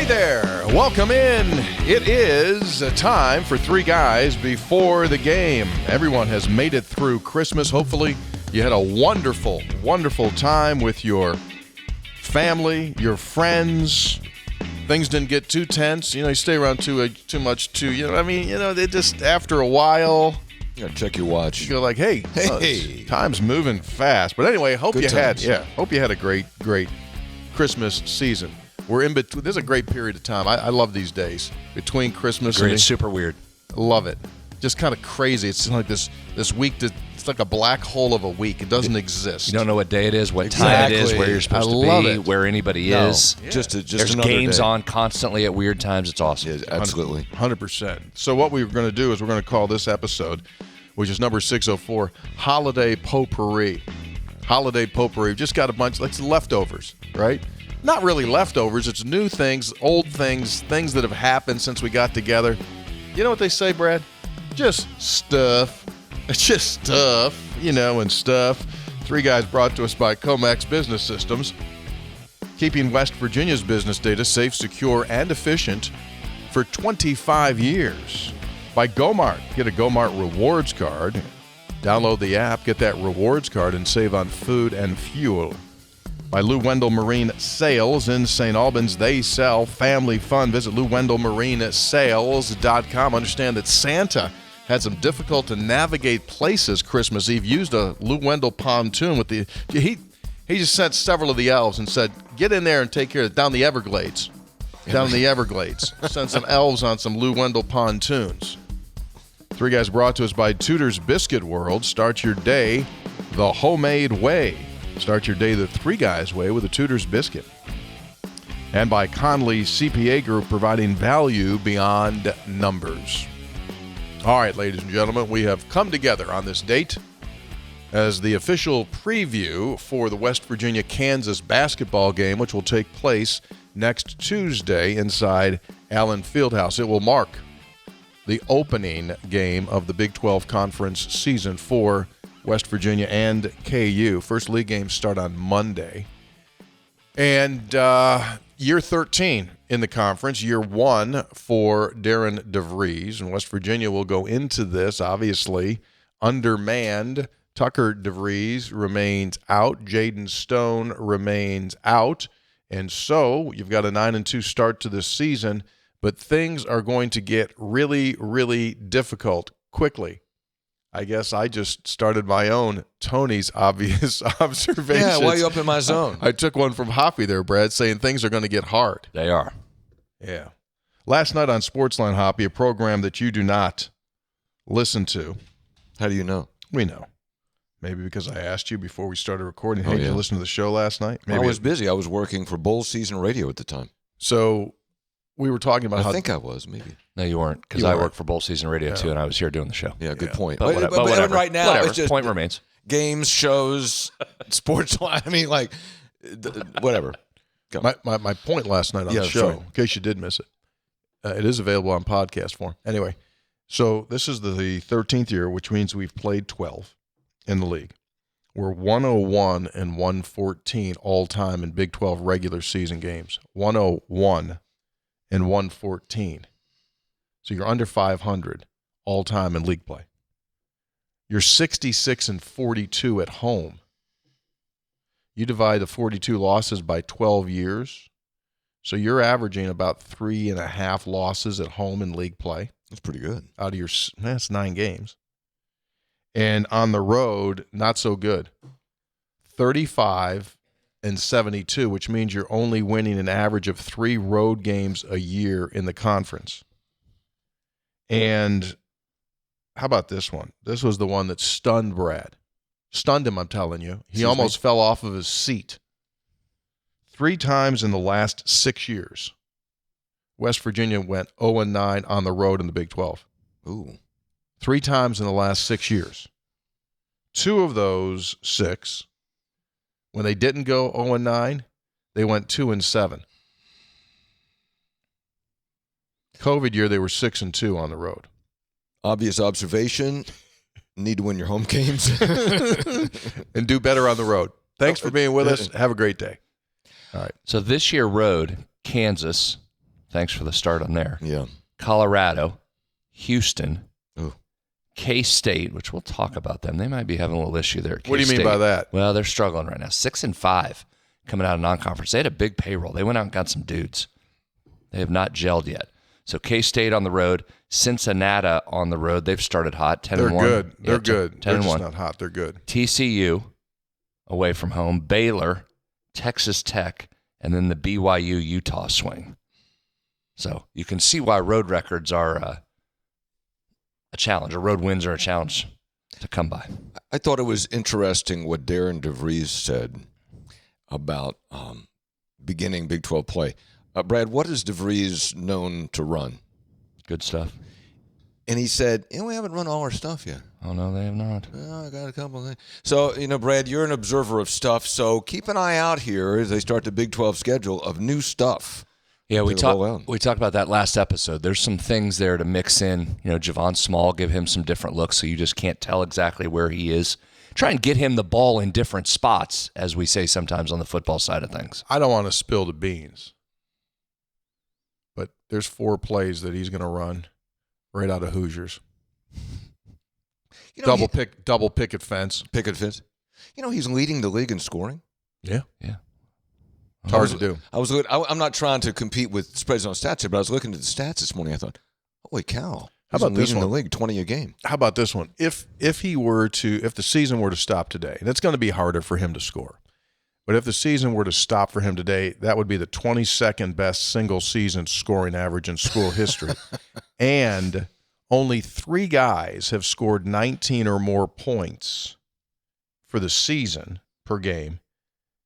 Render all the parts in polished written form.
Hey there, welcome in. It is time for Three Guys Before the Game. Everyone has made it through Christmas. Hopefully you had a wonderful, wonderful time with your family, your friends. Things didn't get too tense. You stay around too much they just, after a while, you gotta check your watch. You go like, hey, time's moving fast. But anyway, hope you had a great Christmas season. We're in between. This is a great period of time. I love these days between Christmas and it's super weird. Love it. Just kind of crazy. It's like this week. It's like a black hole of a week. It doesn't exist. You don't know what day it is, what time it is, where you're supposed to be, where anybody is. Yeah. Just There's games on constantly at weird times. It's awesome. Yeah, absolutely. 100%. So what we're going to do is we're going to call this episode, which is number 604, Holiday Potpourri. Holiday Potpourri. We've just got a bunch, like leftovers, right? Not really leftovers. It's new things, old things that have happened since we got together. You know what they say, Brad? Just stuff. It's just stuff, and stuff. Three Guys brought to us by Comex Business Systems, keeping West Virginia's business data safe, secure, and efficient for 25 years. By GoMart. Get a GoMart rewards card. Download the app, get that rewards card, and save on food and fuel. By Lou Wendell Marine Sales in St. Albans. They sell family fun. Visit LouWendellMarineSales.com. Understand that Santa had some difficult to navigate places Christmas Eve. Used a Lou Wendell pontoon with the he just sent several of the elves and said, get in there and take care of it down the Everglades. Down in the Everglades. Sent some elves on some Lou Wendell pontoons. Three Guys brought to us by Tudor's Biscuit World. Start your day the homemade way. Start your day the Three Guys way with a Tudor's Biscuit. And by Conley CPA Group, providing value beyond numbers. All right, ladies and gentlemen, we have come together on this date as the official preview for the West Virginia-Kansas basketball game, which will take place next Tuesday inside Allen Fieldhouse. It will mark the opening game of the Big 12 Conference season for West Virginia and KU. First league games start on Monday. And year 13 in the conference, year 1 for Darren DeVries. And West Virginia will go into this, obviously, undermanned. Tucker DeVries remains out. Jaden Stone remains out. And so you've got a 9-2 start to this season, but things are going to get really, really difficult quickly. I guess I just started my own Tony's obvious observations. Yeah, why are you up in my zone? I took one from Hoppy there, Brad, saying things are going to get hard. They are. Yeah. Last night on Sportsline, Hoppy, a program that you do not listen to. How do you know? We know. Maybe because I asked you before we started recording, hey, did you listen to the show last night? Maybe I was busy. I was working for Bowl Season Radio at the time. So we were talking about I think I was, maybe. No, you weren't, because I work for Bowl Season Radio, too, and I was here doing the show. Yeah, good point. But whatever. Right now, whatever. It's just point remains. Games, shows, sports. I mean, whatever. My point last night on the show, sorry. in case you did miss it, it is available on podcast form. Anyway, so this is the 13th year, which means we've played 12 in the league. We're 101 and 114 all time in Big 12 regular season games. 101 and 114. So you're under 500 all time in league play. You're 66 and 42 at home. You divide the 42 losses by 12 years. So you're averaging about 3.5 losses at home in league play. That's pretty good. Out of your, that's 9 games. And on the road, not so good. 35 and 72, which means you're only winning an average of 3 road games a year in the conference. And how about this one? This was the one that stunned Brad. Stunned him, I'm telling you. He almost fell off of his seat. 3 times in the last 6 years, West Virginia went 0-9 on the road in the Big 12. Ooh. 3 times in the last 6 years. 2 of those 6, when they didn't go 0-9, they went 2-7. COVID year, they were 6-2 on the road. Obvious observation. Need to win your home games. And do better on the road. Thanks for being with us. Have a great day. All right. So this year road, Kansas, Thanks for the start on there. Yeah. Colorado, Houston, Ooh. K-State, which we'll talk about them. They might be having a little issue there. What do you mean by that? Well, they're struggling right now. 6-5 coming out of non-conference. They had a big payroll. They went out and got some dudes. They have not gelled yet. So K-State on the road, Cincinnati on the road. They've started hot. 10-1. They're good. They're Yeah, good. 10-1. They're just not hot. They're good. TCU away from home, Baylor, Texas Tech, and then the BYU-Utah swing. So you can see why road records are a challenge, or road wins are a challenge to come by. I thought it was interesting what Darren DeVries said about beginning Big 12 play. Brad, what is DeVries known to run? Good stuff. And he said, we haven't run all our stuff yet. Oh, no, they have not. I got a couple of things. So, Brad, you're an observer of stuff, so keep an eye out here as they start the Big 12 schedule of new stuff. Yeah, we talked about that last episode. There's some things there to mix in. Javon Small, give him some different looks so you just can't tell exactly where he is. Try and get him the ball in different spots, as we say sometimes on the football side of things. I don't want to spill the beans, but there's 4 plays that he's going to run right out of Hoosiers. Double picket fence. Picket fence. He's leading the league in scoring. Yeah. Yeah. It's hard to do. I'm not trying to compete with spreads on stats here, but I was looking at the stats this morning. I thought, holy cow. How about this leading one? The league 20 a game. How about this one? If the season were to stop today, and it's going to be harder for him to score, but if the season were to stop for him today, that would be the 22nd best single season scoring average in school history. And only 3 guys have scored 19 or more points for the season per game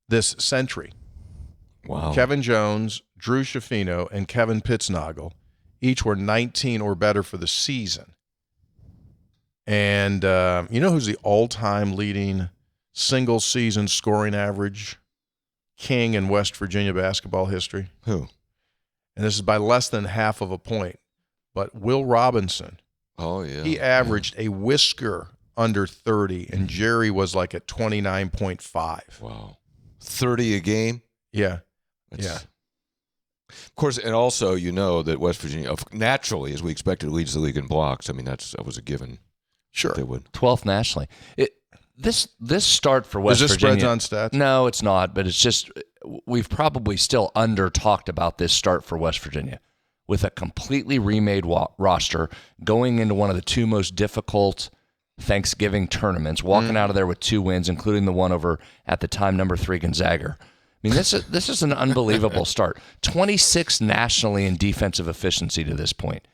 this century. Wow. Kevin Jones, Drew Schifino, and Kevin Pittsnagel each were 19 or better for the season. And you know who's the all-time leading single-season scoring average king in West Virginia basketball history? Who? And this is by less than half of a point. But Will Robinson. Oh, yeah. He averaged a whisker under 30, and Jerry was like at 29.5. Wow. 30 a game? Yeah. Yeah. Of course, and also that West Virginia, naturally, as we expected, leads the league in blocks. I mean, that was a given. Sure. They would. 12th nationally. This start for West Is this Virginia. spreads on stats? No, it's not, but it's just we've probably still under-talked about this start for West Virginia with a completely remade roster going into one of the 2 most difficult Thanksgiving tournaments, walking out of there with 2 wins, including the one over, at the time, number 3 Gonzaga. I mean, this is an unbelievable start. 26th nationally in defensive efficiency to this point.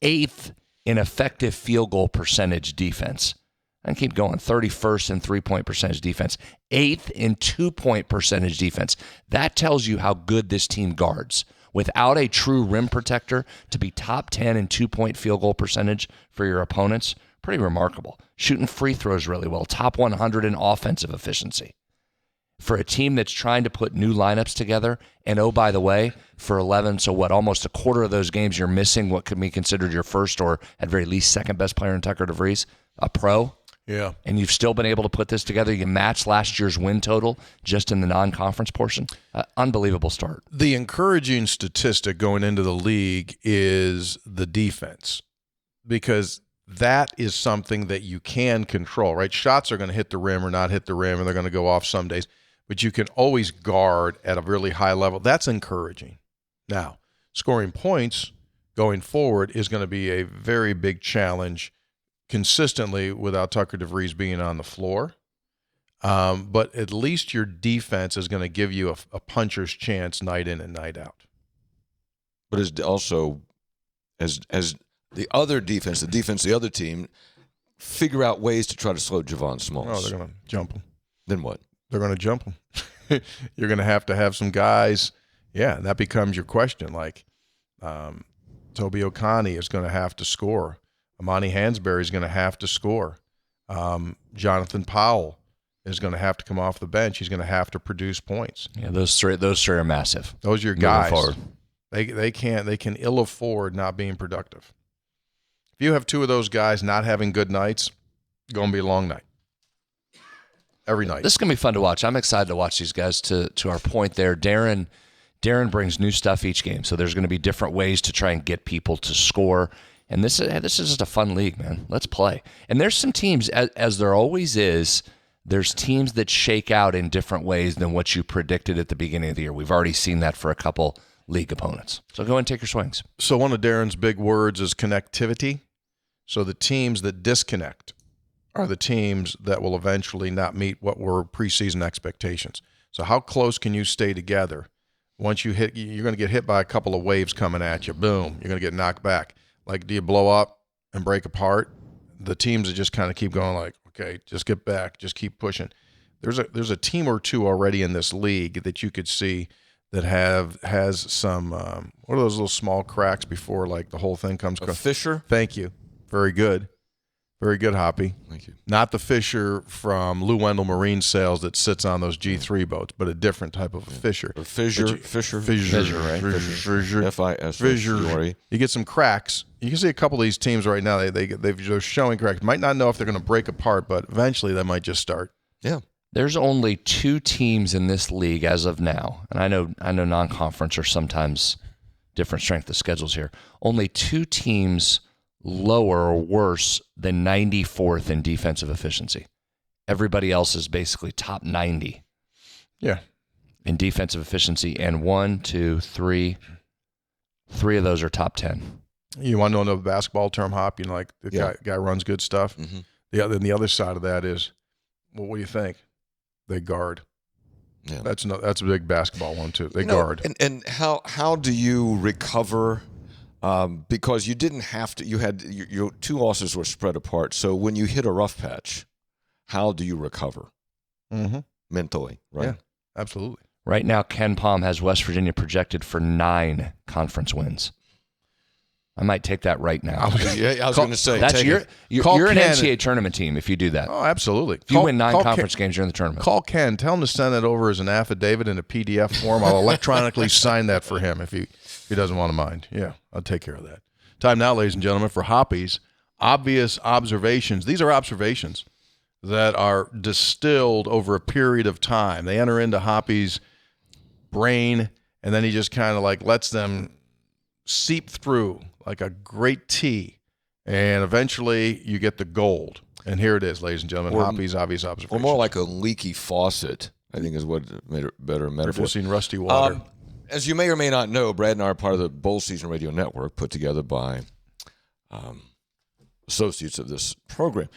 8th in effective field goal percentage defense. And keep going. 31st in 3-point percentage defense. 8th in 2-point percentage defense. That tells you how good this team guards. Without a true rim protector, to be top 10 in 2-point field goal percentage for your opponents, pretty remarkable. Shooting free throws really well. Top 100 in offensive efficiency. For a team that's trying to put new lineups together, and oh, by the way, for 11, so what, almost a quarter of those games you're missing what could be considered your first or at very least second best player in Tucker DeVries, a pro. Yeah. And you've still been able to put this together. You match last year's win total just in the non-conference portion. Unbelievable start. The encouraging statistic going into the league is the defense, because that is something that you can control, right? Shots are going to hit the rim or not hit the rim, and they're going to go off some days, but you can always guard at a really high level. That's encouraging. Now, scoring points going forward is going to be a very big challenge consistently without Tucker DeVries being on the floor. But at least your defense is going to give you a puncher's chance night in and night out. But as also as the other defense, the other team, figure out ways to try to slow Javon Smalls. Oh, they're going to jump him. Then what? They're going to jump him. You're going to have some guys. Yeah, and that becomes your question. Like Toby Okani is going to have to score. Amani Hansberry is going to have to score. Jonathan Powell is going to have to come off the bench. He's going to have to produce points. Yeah, those three are massive. Those are your guys. Forward. They can ill afford not being productive. If you have 2 of those guys not having good nights, it's going to be a long night. Every night. This is going to be fun to watch. I'm excited to watch these guys. To our point there, Darren Darren brings new stuff each game, so there's going to be different ways to try and get people to score. And this is just a fun league, man. Let's play. And there's some teams, as there always is, there's teams that shake out in different ways than what you predicted at the beginning of the year. We've already seen that for a couple league opponents. So go and take your swings. So one of Darren's big words is connectivity. So the teams that disconnect are the teams that will eventually not meet what were preseason expectations. So how close can you stay together? Once you hit, you're going to get hit by a couple of waves coming at you. Boom, you're going to get knocked back. Like, do you blow up and break apart? The teams that just kind of keep going like, okay, just get back, just keep pushing. There's a team or two already in this league that you could see that has some, what are those little small cracks before like the whole thing comes across? Fissure? Thank you. Very good. Very good, Hoppy. Thank you. Not the fissure from Lou Wendell Marine Sales that sits on those G3 boats, but a different type of a fissure. Or fissure, right? Fissure. F-I-S-S-U-R-E. You get some cracks. You can see a couple of these teams right now. They're showing cracks. Might not know if they're going to break apart, but eventually they might just start. Yeah. There's only 2 teams in this league as of now, and I know non-conference are sometimes different strength of schedules here. Only 2 teams lower or worse than 94th in defensive efficiency. Everybody else is basically top 90. Yeah. In defensive efficiency, and 1, 2, 3 of those are top 10. You want to know another basketball term, Hop? You know, like the guy runs good stuff. Mm-hmm. The other side of that is, well, what do you think? They guard. Yeah. That's a big basketball one too. They guard. And how do you recover? Because you didn't have to. You had your 2 losses were spread apart. So when you hit a rough patch, how do you recover mentally? Right. Yeah, absolutely. Right now, Ken Palm has West Virginia projected for 9 conference wins. I might take that right now. I was going to say that's you're an Ken. NCAA tournament team if you do that. Oh, absolutely. If you win 9 conference games, you're in the tournament. Call Ken. Tell him to send that over as an affidavit in a PDF form. I'll electronically sign that for him if he doesn't want to mind. Yeah, I'll take care of that. Time now, ladies and gentlemen, for Hoppy's obvious observations. These are observations that are distilled over a period of time. They enter into Hoppy's brain, and then he just kind of like lets them seep through like a great tea, and eventually you get the gold. And here it is, ladies and gentlemen, Hoppy's obvious observations. Or more like a leaky faucet, I think is what made it better metaphor. Producing rusty water. As you may or may not know, Brad and I are part of the Bowl Season Radio Network put together by associates of this program.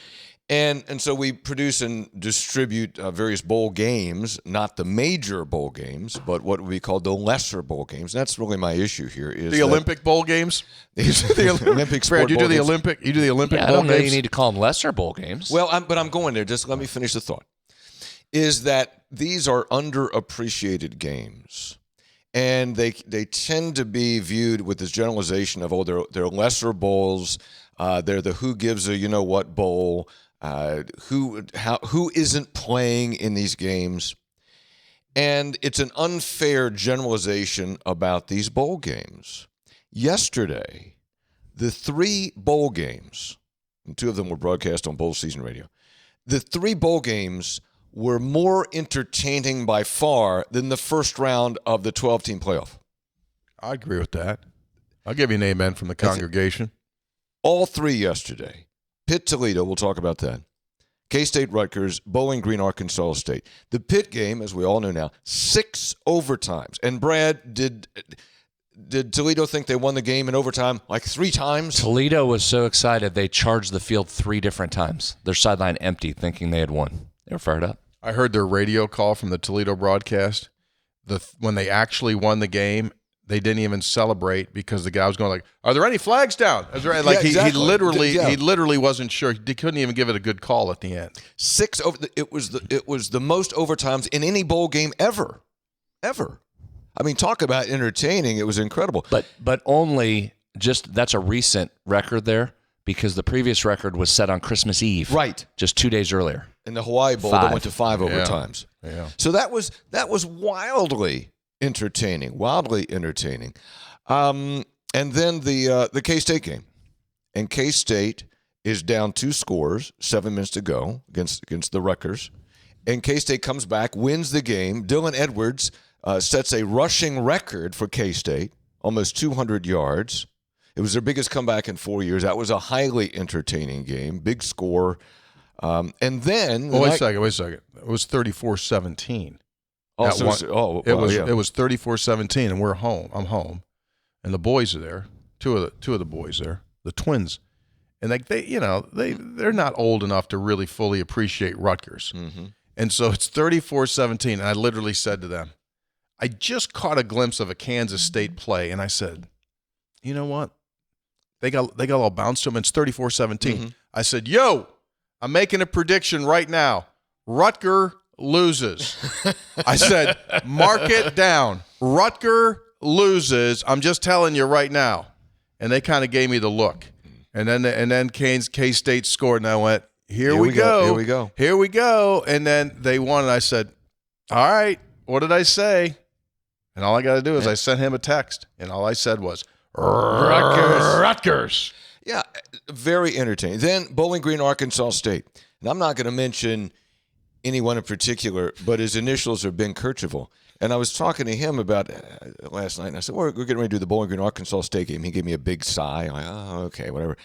And so we produce and distribute various bowl games, not the major bowl games, but what we call the lesser bowl games. And that's really my issue here. Is the Olympic bowl games? The Olympic sport Brad, you do the games. Olympic. You do the Olympic I bowl don't know. games. You need to call them lesser bowl games. Well, but I'm going there. Just let me finish the thought. Is that these are underappreciated games, and they tend to be viewed with this generalization of they're lesser bowls. They're the who gives a you know what bowl. Who isn't playing in these games, and it's an unfair generalization about these bowl games. Yesterday, the 3 bowl games, and 2 of them were broadcast on Bowl Season Radio, the 3 bowl games were more entertaining by far than the first round of the 12-team playoff. I agree with that. I'll give you an amen from the congregation. All 3 yesterday. Pitt Toledo, we'll talk about that. K-State Rutgers, Bowling Green, Arkansas State. The Pitt game, as we all know now, 6 overtimes. And Brad, did Toledo think they won the game in overtime like 3 times? Toledo was so excited they charged the field 3 different times. Their sideline empty, thinking they had won. They were fired up. I heard their radio call from the Toledo broadcast. When they actually won the game, they didn't even celebrate because the guy was going like, "Are there any flags down?" Like exactly. he literally wasn't sure. He couldn't even give it a good call at the end. 6 over. It was the most overtimes in any bowl game ever. I mean, talk about entertaining. It was incredible. But only just that's a recent record there because the previous record was set on Christmas Eve, right? Just 2 days earlier. In the Hawaii Bowl, they went to 5 overtimes. Yeah. So that was wildly entertaining. And then the K-State game. And K-State is down 2 scores, 7 minutes to go against the Rutgers. And K-State comes back, wins the game. Dylan Edwards sets a rushing record for K-State, almost 200 yards. It was their biggest comeback in 4 years. That was a highly entertaining game, big score. And then... Wait a second. It was 34-17. It was 34-17, and we're home. I'm home, and the boys are there. Two of the boys there, the twins, and they're not old enough to really fully appreciate Rutgers. Mm-hmm. And so it's 34-17, and I literally said to them, I just caught a glimpse of a Kansas State play, and I said, you know what? They got all bounced to them. It's 34-17. Mm-hmm. I said, yo, I'm making a prediction right now. Rutger loses. I said, mark it down. Rutger loses. I'm just telling you right now. And they kind of gave me the look. And then K-State scored, and I went, Here we go. And then they won, and I said, all right, what did I say? And all I got to do is I sent him a text, and all I said was, Rutgers. Yeah, very entertaining. Then Bowling Green, Arkansas State. And I'm not going to mention anyone in particular, but his initials are Ben Kercheval. And I was talking to him about last night, and I said, we're getting ready to do the Bowling Green, Arkansas State game. He gave me a big sigh. I'm like, oh, okay, whatever.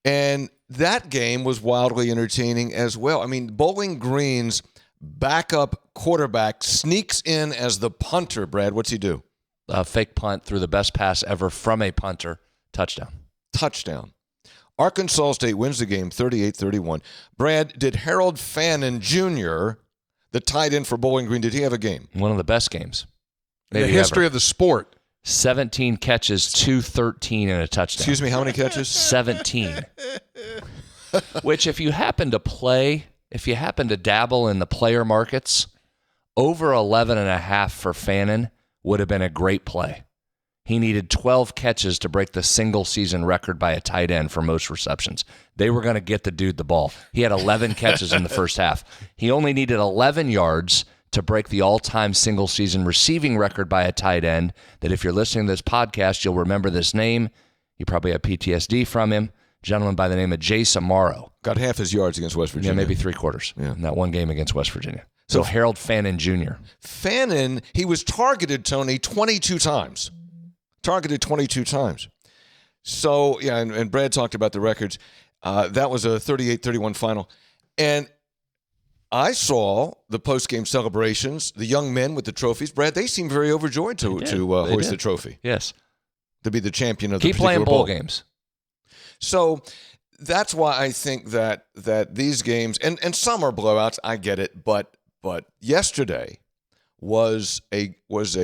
And that game was wildly entertaining as well. I mean, Bowling Green's backup quarterback sneaks in as the punter, Brad. What's he do? A fake punt through the best pass ever from a punter. Touchdown. Arkansas State wins the game 38-31. Brad, did Harold Fannin Jr., the tight end for Bowling Green, did he have a game? One of the best games. In the history of the sport. 17 catches, 213 and a touchdown. Excuse me, how many catches? 17. Which if you happen to dabble in the player markets, over 11.5 for Fannin would have been a great play. He needed 12 catches to break the single-season record by a tight end for most receptions. They were going to get the dude the ball. He had 11 catches in the first half. He only needed 11 yards to break the all-time single-season receiving record by a tight end that if you're listening to this podcast, you'll remember this name. You probably have PTSD from him. A gentleman by the name of Jay Samaro. Got half his yards against West Virginia. Yeah, maybe three-quarters in that one game against West Virginia. So Harold Fannin Jr. Fannin, he was targeted, Tony, 22 times. So, yeah, and Brad talked about the records. That was a 38-31 final. And I saw the post-game celebrations, the young men with the trophies. Brad, they seemed very overjoyed to hoist the trophy. Yes. To be the champion of the Keep playing bowl games. So that's why I think that these games, and some are blowouts, I get it, but yesterday was a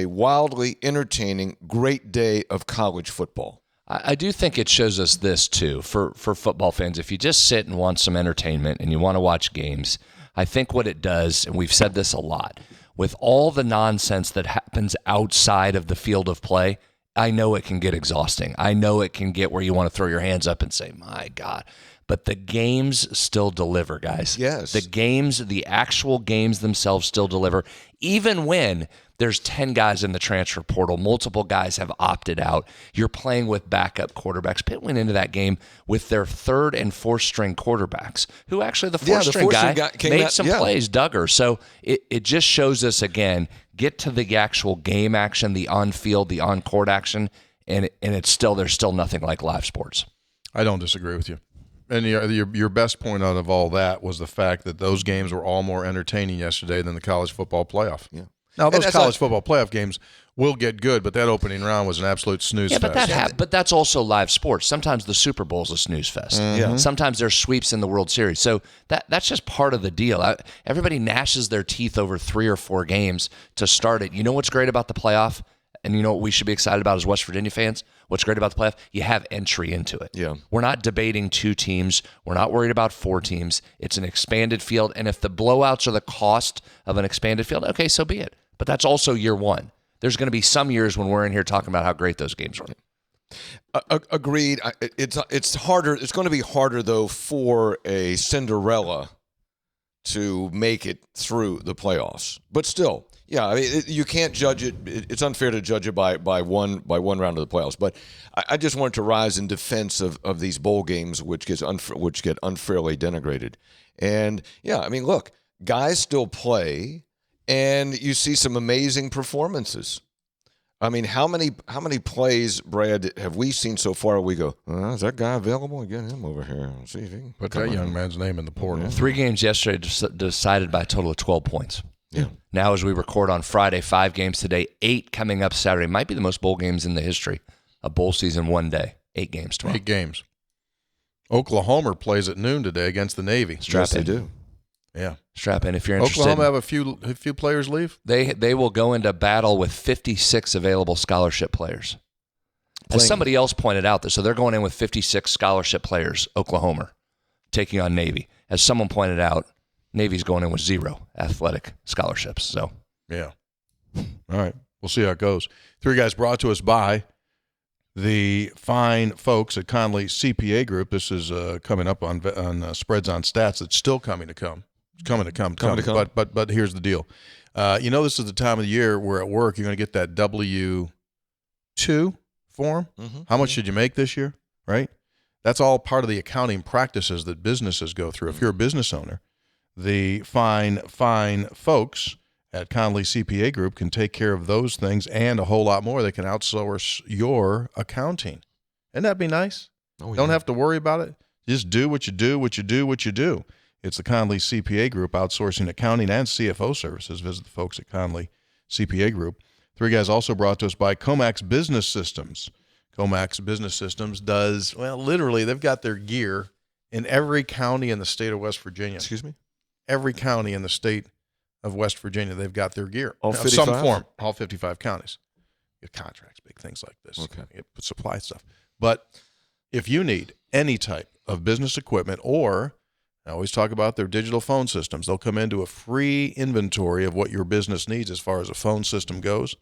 wildly entertaining, great day of college football. I do think it shows us this, too, for football fans. If you just sit and want some entertainment and you want to watch games, I think what it does, and we've said this a lot, with all the nonsense that happens outside of the field of play, I know it can get exhausting. I know it can get where you want to throw your hands up and say, my God. But the games still deliver, guys. Yes. The actual games themselves still deliver. Even when there's 10 guys in the transfer portal, multiple guys have opted out, you're playing with backup quarterbacks. Pitt went into that game with their third and fourth string quarterbacks, who actually the fourth string guy made some plays, Duggar. So it just shows us, again, get to the actual game action, the on-field, the on-court action, and there's still nothing like live sports. I don't disagree with you. And your best point out of all that was the fact that those games were all more entertaining yesterday than the college football playoff. Yeah. Now, those college football playoff games will get good, but that opening round was an absolute snooze fest. But that's also live sports. Sometimes the Super Bowl is a snooze fest. Mm-hmm. Yeah. Sometimes there's sweeps in the World Series. So that's just part of the deal. Everybody gnashes their teeth over 3 or 4 games to start it. You know what's great about the playoff? And you know what we should be excited about as West Virginia fans? What's great about the playoff? You have entry into it. Yeah. We're not debating 2 teams. We're not worried about 4 teams. It's an expanded field. And if the blowouts are the cost of an expanded field, okay, so be it. But that's also year one. There's going to be some years when we're in here talking about how great those games were. Agreed. It's harder. It's going to be harder, though, for a Cinderella to make it through the playoffs. But still, yeah, I mean, you can't judge it. It's unfair to judge it by one round of the playoffs. But I just wanted to rise in defense of these bowl games, which get unfairly denigrated. And yeah, I mean, look, guys still play and you see some amazing performances. I mean, how many plays, Brad, have we seen so far? We go, is that guy available? Get him over here. See if he can Put that young man's name in the portal. 3 games yesterday decided by a total of 12 points. Yeah. Now, as we record on Friday, 5 games today, 8 coming up Saturday. Might be the most bowl games in the history of bowl season one day. 8 games tomorrow. 8 games. Oklahoma plays at noon today against the Navy. Strap in. They do. Yeah. Strap in if you're interested. Oklahoma have a few players leave? They will go into battle with 56 available scholarship players. As somebody else pointed out, so they're going in with 56 scholarship players, Oklahoma, taking on Navy. As someone pointed out, Navy's going in with 0 athletic scholarships. So, yeah. All right. We'll see how it goes. 3 guys brought to us by the fine folks at Conley CPA Group. This is coming up on Spreads on Stats. It's still coming to come. It's coming to come. But here's the deal. This is the time of the year where at work you're going to get that W-2 form. Mm-hmm. How much did you make this year, right? That's all part of the accounting practices that businesses go through. If you're a business owner, the fine folks at Conley CPA Group can take care of those things and a whole lot more. They can outsource your accounting. Isn't that be nice? Oh, yeah. Don't have to worry about it. Just do what you do. It's the Conley CPA Group outsourcing accounting and CFO services. Visit the folks at Conley CPA Group. 3 guys also brought to us by Comax Business Systems. Comax Business Systems does, literally, they've got their gear in every county in the state of West Virginia. Excuse me? Every county in the state of West Virginia, they've got their gear. All 55? Some form. All 55 counties. You have contracts, big things like this. Okay. Supply stuff. But if you need any type of business equipment, or I always talk about their digital phone systems, they'll come into a free inventory of what your business needs as far as a phone system goes.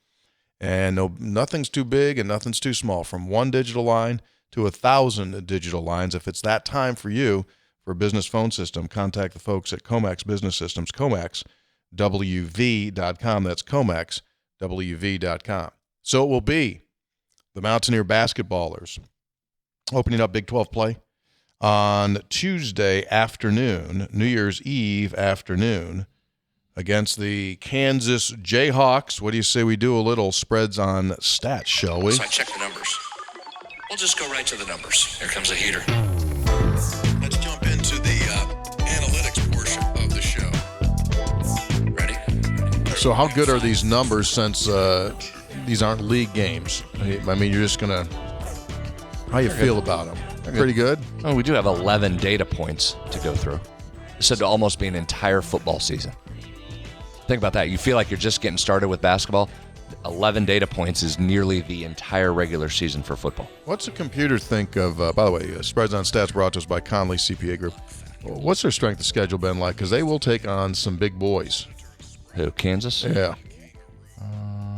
And nothing's too big and nothing's too small. From 1 digital line to 1,000 digital lines. If it's that time for you for a business phone system, contact the folks at Comax Business Systems, ComaxWV.com. That's ComaxWV.com. So it will be the Mountaineer basketballers opening up Big 12 play on Tuesday afternoon, New Year's Eve afternoon, against the Kansas Jayhawks. What do you say we do a little Spreads on Stats, shall we? So I check the numbers. We'll just go right to the numbers. Here comes a heater. Let's jump into the analytics portion of the show. Ready? So how good are these numbers since these aren't league games? I mean, you're just going to – how you feel about them? Pretty good? Oh, we do have 11 data points to go through. This would almost be an entire football season. Think about that. You feel like you're just getting started with basketball. 11 data points is nearly the entire regular season for football. What's the computer think of, by the way, Spreads on Stats brought to us by Conley CPA Group. What's their strength of schedule been like? Because they will take on some big boys. Who, Kansas? Yeah.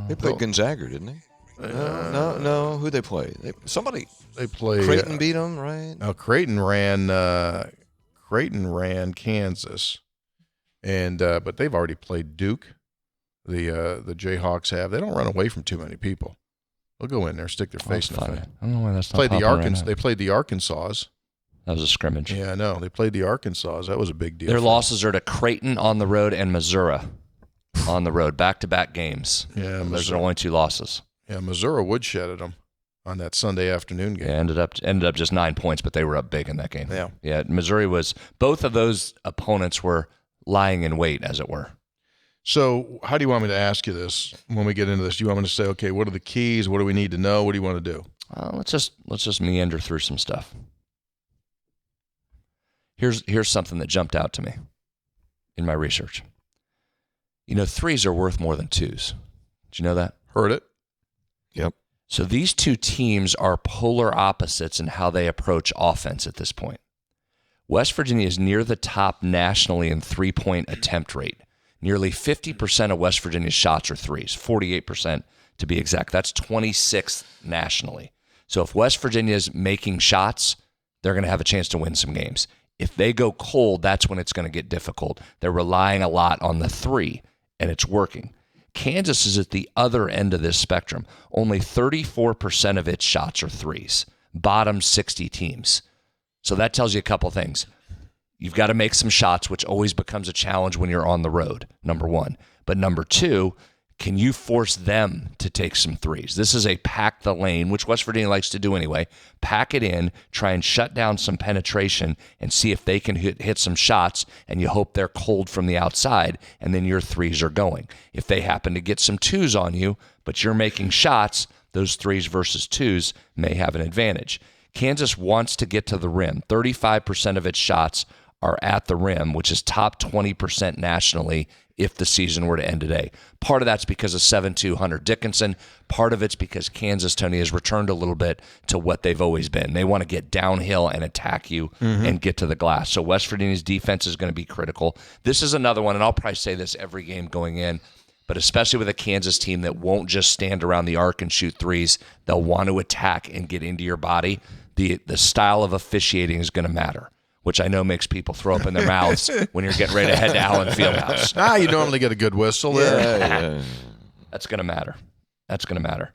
They played Gonzaga, didn't they? No. Who they play? Somebody. They played. Creighton beat them, right? No, Creighton ran Kansas. And but they've already played Duke. The Jayhawks have. They don't run away from too many people. They'll go in there, stick their face in the face. I don't know why that's not They right played the Arkansas. That was a scrimmage. Yeah, I know. They played the Arkansas. That was a big deal. Their losses are to Creighton on the road and Missouri on the road, back-to-back games. Yeah, those are only 2 losses. Yeah, Missouri woodshedded them on that Sunday afternoon game. Yeah, ended up just 9 points, but they were up big in that game. Yeah. Missouri was. Both of those opponents were lying in wait, as it were. So how do you want me to ask you this when we get into this? Do you want me to say, okay, what are the keys? What do we need to know? What do you want to do? Let's just meander through some stuff. Here's something that jumped out to me in my research. 3s are worth more than 2s. Did you know that? Heard it. Yep. So these 2 teams are polar opposites in how they approach offense at this point. West Virginia is near the top nationally in 3-point attempt rate. Nearly 50% of West Virginia's shots are 3s, 48% to be exact. That's 26th nationally. So if West Virginia's making shots, they're going to have a chance to win some games. If they go cold, that's when it's going to get difficult. They're relying a lot on the 3, and it's working. Kansas is at the other end of this spectrum. Only 34% of its shots are 3s, bottom 60 teams. So that tells you a couple things. You've got to make some shots, which always becomes a challenge when you're on the road, number one. But number two, can you force them to take some threes? This is a pack the lane, which West Virginia likes to do anyway. Pack it in, try and shut down some penetration and see if they can hit some shots, and you hope they're cold from the outside, and then your threes are going. If they happen to get some twos on you, but you're making shots, those threes versus twos may have an advantage. Kansas wants to get to the rim. 35% of its shots are at the rim, which is top 20% nationally if the season were to end today. Part of that's because of 7'2" Hunter Dickinson. Part of it's because Kansas, Tony, has returned a little bit to what they've always been. They want to get downhill and attack you and get to the glass. So West Virginia's defense is going to be critical. This is another one, and I'll probably say this every game going in, but especially with a Kansas team that won't just stand around the arc and shoot threes, they'll want to attack and get into your body. The style of officiating is going to matter, which I know makes people throw up in their mouths when you're getting ready to head to Allen Fieldhouse. You normally get a good whistle there. Yeah. That's going to matter. That's going to matter.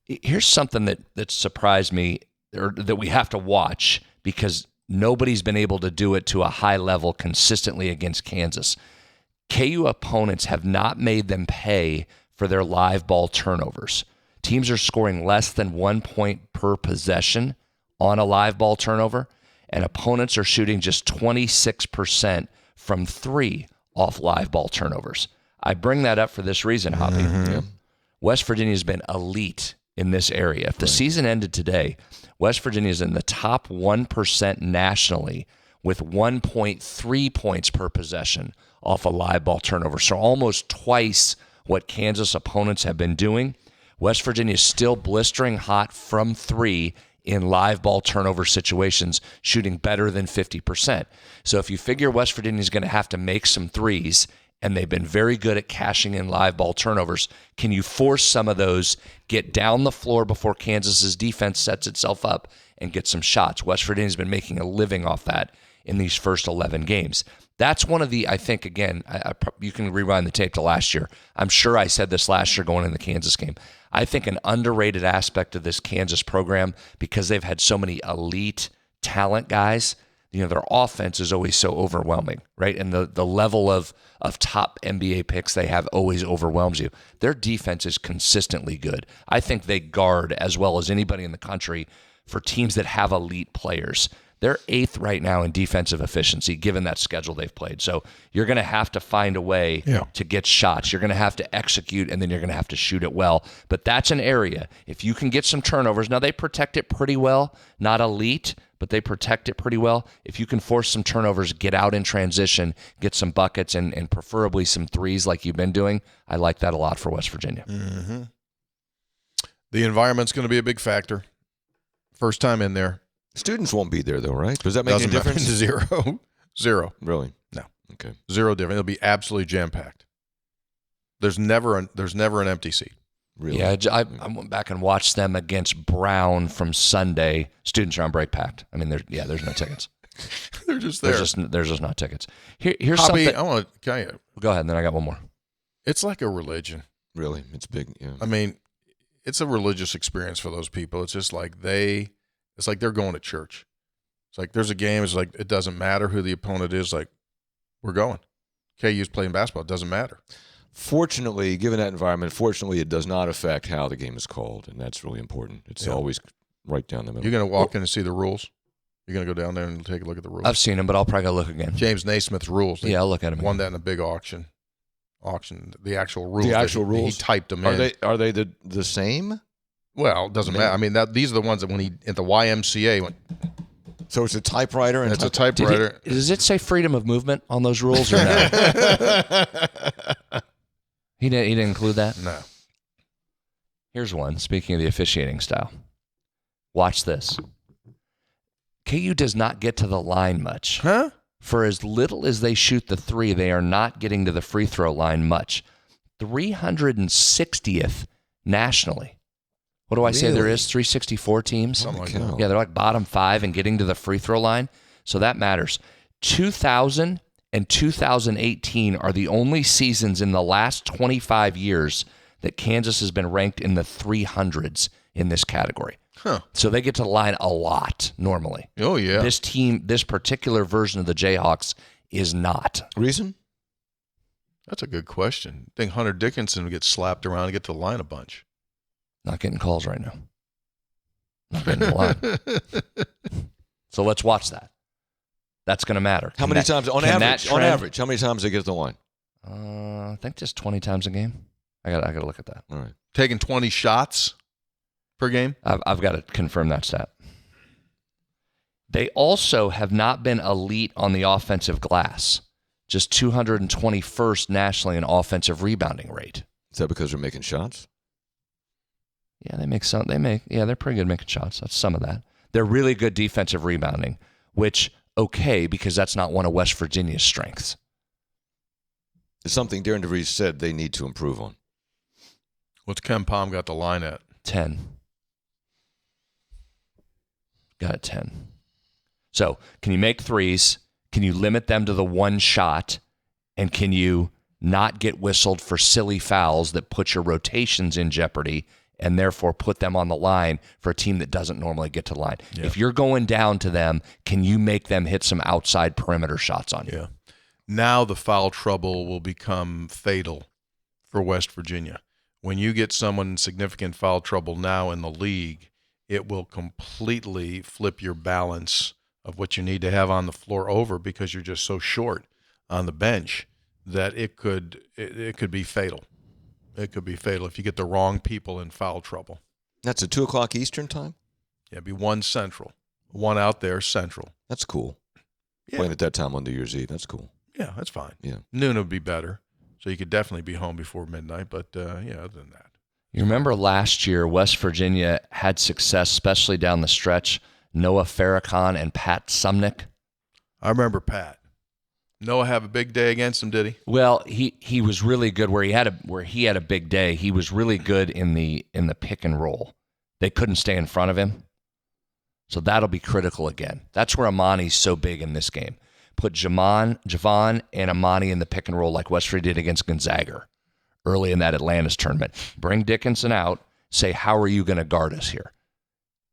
Here's something that surprised me, or that we have to watch, because nobody's been able to do it to a high level consistently against Kansas. KU opponents have not made them pay for their live ball turnovers. Teams are scoring less than 1 point per possession on a live ball turnover, and opponents are shooting just 26% from three off live ball turnovers. I bring that up for this reason, Hoppy. Yeah. West Virginia has been elite in this area. If the season ended today, West Virginia is in the top 1% nationally with 1.3 points per possession off a live ball turnover. So almost twice what Kansas opponents have been doing. West Virginia is still blistering hot from three in live ball turnover situations, shooting better than 50%. So if you figure West Virginia is going to have to make some threes, and they've been very good at cashing in live ball turnovers, can you force some of those, get down the floor before Kansas's defense sets itself up, and get some shots? West Virginia's been making a living off that in these first 11 games. That's one of the, I think, again, you can rewind the tape to last year. I'm sure I said this last year going in the Kansas game. I think an underrated aspect of this Kansas program, because they've had so many elite talent guys, their offense is always so overwhelming, right? And the level of top NBA picks they have always overwhelms you. Their defense is consistently good. I think they guard as well as anybody in the country for teams that have elite players. They're 8th right now in defensive efficiency, given that schedule they've played. So you're going to have to find a way to get shots. You're going to have to execute, and then you're going to have to shoot it well. But that's an area. If you can get some turnovers, now they protect it pretty well. Not elite, but they protect it pretty well. If you can force some turnovers, get out in transition, get some buckets, and preferably some threes like you've been doing, I like that a lot for West Virginia. Mm-hmm. The environment's going to be a big factor. First time in there. Students won't be there, though, right? Does that make any difference? Zero. Really? No. Okay. Zero different. It'll be absolutely jam-packed. There's never an empty seat. Really? Yeah, I went back and watched them against Brown from Sunday. Students are on break packed. I mean, there's no tickets. They're just there. There's just not tickets. Here's Hoppy, something. I want to tell you. Go ahead, and then I got one more. It's like a religion. Really? It's big, yeah. I mean, it's a religious experience for those people. It's just like it's like they're going to church. It's like there's a game. It's like it doesn't matter who the opponent is. Like, we're going. KU's playing basketball. It doesn't matter. Fortunately, given that environment, it does not affect how the game is called, and that's really important. It's always right down the middle. You're going to walk in and see the rules? You're going to go down there and take a look at the rules? I've seen them, but I'll probably go look again. James Naismith's rules. Yeah, I'll look at them. Won that in a big auction. The actual rules. The actual rules? He typed them in. Are they the same? Well, it doesn't matter. I mean, these are the ones that when he at the YMCA went. So it's a typewriter, and it's a typewriter. Does it say freedom of movement on those rules or no? He didn't include that? No. Here's one. Speaking of the officiating style, watch this. KU does not get to the line much. Huh? For as little as they shoot the three, they are not getting to the free throw line much. 360th nationally. What do I say there is? 364 teams? Something like that. Yeah, they're like bottom 5 and getting to the free throw line. So that matters. 2000 and 2018 are the only seasons in the last 25 years that Kansas has been ranked in the 300s in this category. Huh. So they get to the line a lot normally. Oh, yeah. This particular version of the Jayhawks is not. Reason? That's a good question. I think Hunter Dickinson would get slapped around and get to the line a bunch. Not getting calls right now. Not getting the line. So let's watch that. That's going to matter. How many times on average? How many times they get to the line? I think just 20 times a game. I got to look at that. All right. Taking 20 shots per game? I've got to confirm that stat. They also have not been elite on the offensive glass. Just 221st nationally in offensive rebounding rate. Is that because they're making shots? Yeah, they're pretty good making shots. That's some of that. They're really good defensive rebounding, which, okay, because that's not one of West Virginia's strengths. It's something Darren DeVries said they need to improve on. What's Ken Palm got the line at? 10. Got it 10. So, can you make threes? Can you limit them to the one shot? And can you not get whistled for silly fouls that put your rotations in jeopardy and therefore put them on the line for a team that doesn't normally get to the line? Yeah. If you're going down to them, can you make them hit some outside perimeter shots on you? Yeah. Now the foul trouble will become fatal for West Virginia. When you get someone in significant foul trouble now in the league, it will completely flip your balance of what you need to have on the floor over because you're just so short on the bench that it could be fatal. It could be fatal if you get the wrong people in foul trouble. That's at 2 o'clock Eastern time? Yeah, it'd be 1 Central. 1 out there, Central. That's cool. Yeah. Playing at that time on New Year's Eve. That's cool. Yeah, that's fine. Yeah. Noon would be better. So you could definitely be home before midnight, but other than that. You remember last year, West Virginia had success, especially down the stretch. Noah Farrakhan and Pat Sumnick. I remember Pat. Noah have a big day against him, did he? Well, he was really good where he had a big day. He was really good in the pick and roll. They couldn't stay in front of him. So that'll be critical again. That's where Amani's so big in this game. Put Javon and Amani in the pick and roll like West Virginia did against Gonzaga early in that Atlantis tournament. Bring Dickinson out. Say, how are you going to guard us here?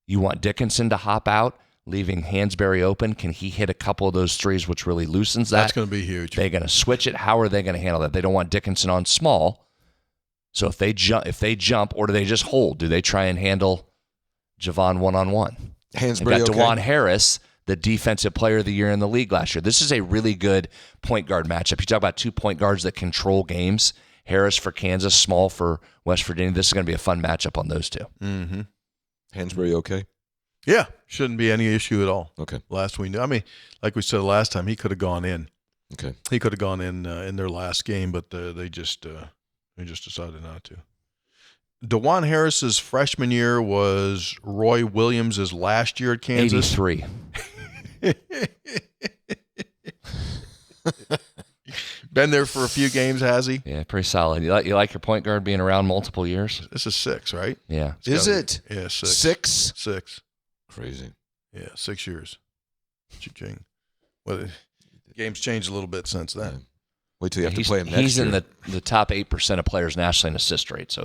You want Dickinson to hop out, leaving Hansberry open. Can he hit a couple of those threes, which really loosens that? That's going to be huge. They're going to switch it. How are they going to handle that? They don't want Dickinson on small. So if they jump, or do they just hold? Do they try and handle Javon one-on-one? Hansberry got okay? DeJuan Harris, the defensive player of the year in the league last year. This is a really good point guard matchup. You talk about 2 point guards that control games. Harris for Kansas, Small for West Virginia. This is going to be a fun matchup on those two. Mm-hmm. Hansberry okay? Yeah, shouldn't be any issue at all. Okay. Last we knew. I mean, like we said last time, he could have gone in. Okay. He could have gone in their last game, but they just decided not to. DeJuan Harris's freshman year was Roy Williams' last year at Kansas. 83. Been there for a few games, has he? Yeah, pretty solid. You like your point guard being around multiple years? This is 6, right? Yeah. Is it? Yeah, 6. 6? 6. Crazy. Yeah, 6 years. Cha-ching. Well, the game's changed a little bit since then. Yeah. Wait till you have to play him next year. He's in the top 8% of players nationally in assist rate, so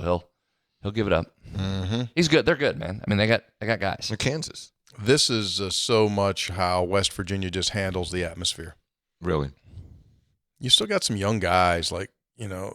he'll give it up. Mm-hmm. He's good. They're good, man. I mean, they got guys. They're Kansas. This is so much how West Virginia just handles the atmosphere. Really? You still got some young guys like,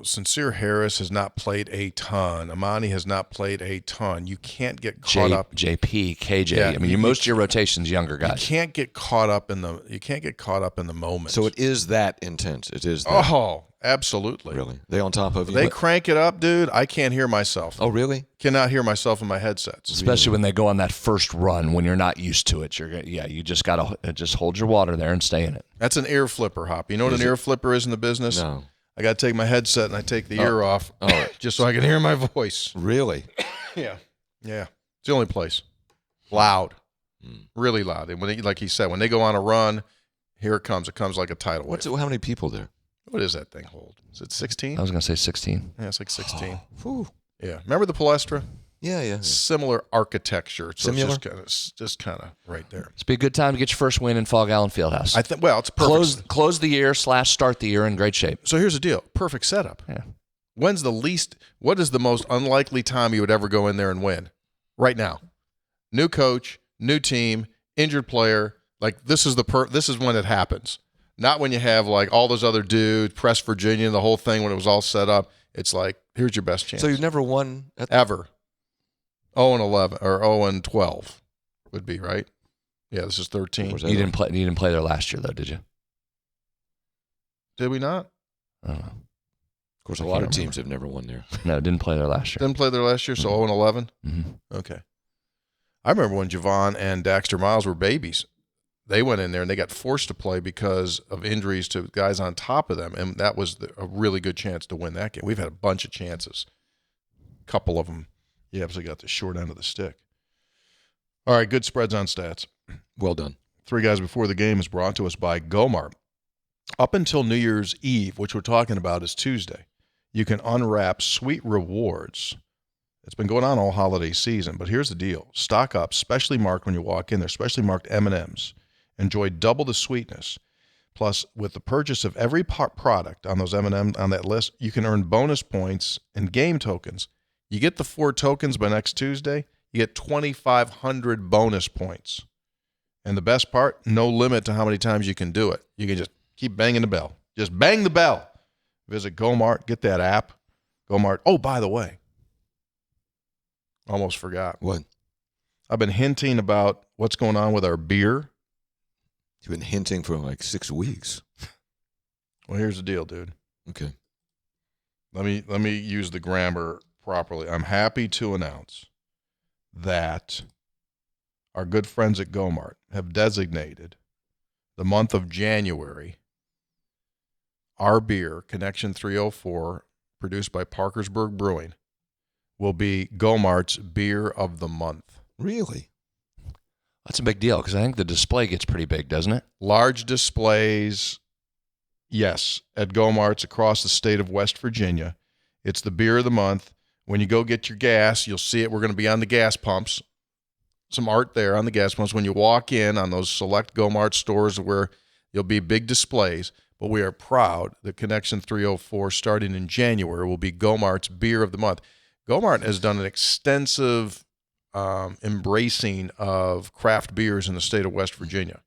Sincere Harris has not played a ton. Amani has not played a ton. You can't get caught up. JP, KJ. Yeah, I mean, most of your rotation's younger guys. You can't get caught up in the moment. So it is that intense. It is that. Oh, absolutely. Really? They on top of you? They crank it up, dude. I can't hear myself. Oh, really? Cannot hear myself in my headsets. Especially when they go on that first run when you're not used to it. You just got to just hold your water there and stay in it. That's an ear flipper, Hoppy. You know what an ear flipper is in the business? No. I got to take my headset and I take the ear off just so I can hear my voice. Really? Yeah. It's the only place. Loud. Really loud. And like he said, when they go on a run, here it comes. It comes like a tidal wave. How many people there? What does that thing hold? Is it 16? I was going to say 16. Yeah, it's like 16. Whew. Yeah. Remember the Palestra? Yeah. Similar architecture. So Similar? it's just kind of right there. It's be a good time to get your first win in Fog Allen Fieldhouse. I think. Well, it's perfect. Close the year / start the year in great shape. So here's the deal. Perfect setup. Yeah. What is the most unlikely time you would ever go in there and win? Right now. new coach, new team, injured player. Like this is when it happens. Not when you have like all those other dudes, Press Virginia, the whole thing when it was all set up. It's like, here's your best chance. So you've never won ever. 0-11 or 0-12 would be right. Yeah, this is 13. You didn't play there last year though, did you? Did we not? I don't know. Of course, a lot of teams have never won there. No, didn't play there last year. Didn't play there last year, so 0-11. Mm-hmm. Okay. I remember when Javon and Daxter Miles were babies. They went in there and they got forced to play because of injuries to guys on top of them, and that was a really good chance to win that game. We've had a bunch of chances. A couple of them, you absolutely got the short end of the stick. All right, good spreads on stats. Well done. Three Guys Before the Game is brought to us by Gomart. Up until New Year's Eve, which we're talking about is Tuesday, you can unwrap sweet rewards. It's been going on all holiday season, but here's the deal. Stock up, specially marked when you walk in. They're specially marked M&Ms. Enjoy double the sweetness. Plus, with the purchase of every product on those M&M on that list, you can earn bonus points and game tokens. You get the 4 tokens by next Tuesday, you get 2,500 bonus points. And the best part, no limit to how many times you can do it. You can just keep banging the bell. Just bang the bell. Visit Gomart, get that app. Gomart. Oh, by the way, almost forgot. What? I've been hinting about what's going on with our beer. You've been hinting for like 6 weeks. Well, here's the deal, dude. Okay. Let me use the grammar properly. I'm happy to announce that our good friends at Gomart have designated the month of January our beer, Connection 304, produced by Parkersburg Brewing, will be Gomart's Beer of the Month. Really? That's a big deal because I think the display gets pretty big, doesn't it? Large displays, yes, at Gomart's across the state of West Virginia. It's the beer of the month. When you go get your gas, you'll see it. We're going to be on the gas pumps. Some art there on the gas pumps. When you walk in on those select Gomart stores where you'll be big displays, but we are proud that Connection 304, starting in January, will be Gomart's Beer of the Month. Gomart has done an extensive embracing of craft beers in the state of West Virginia.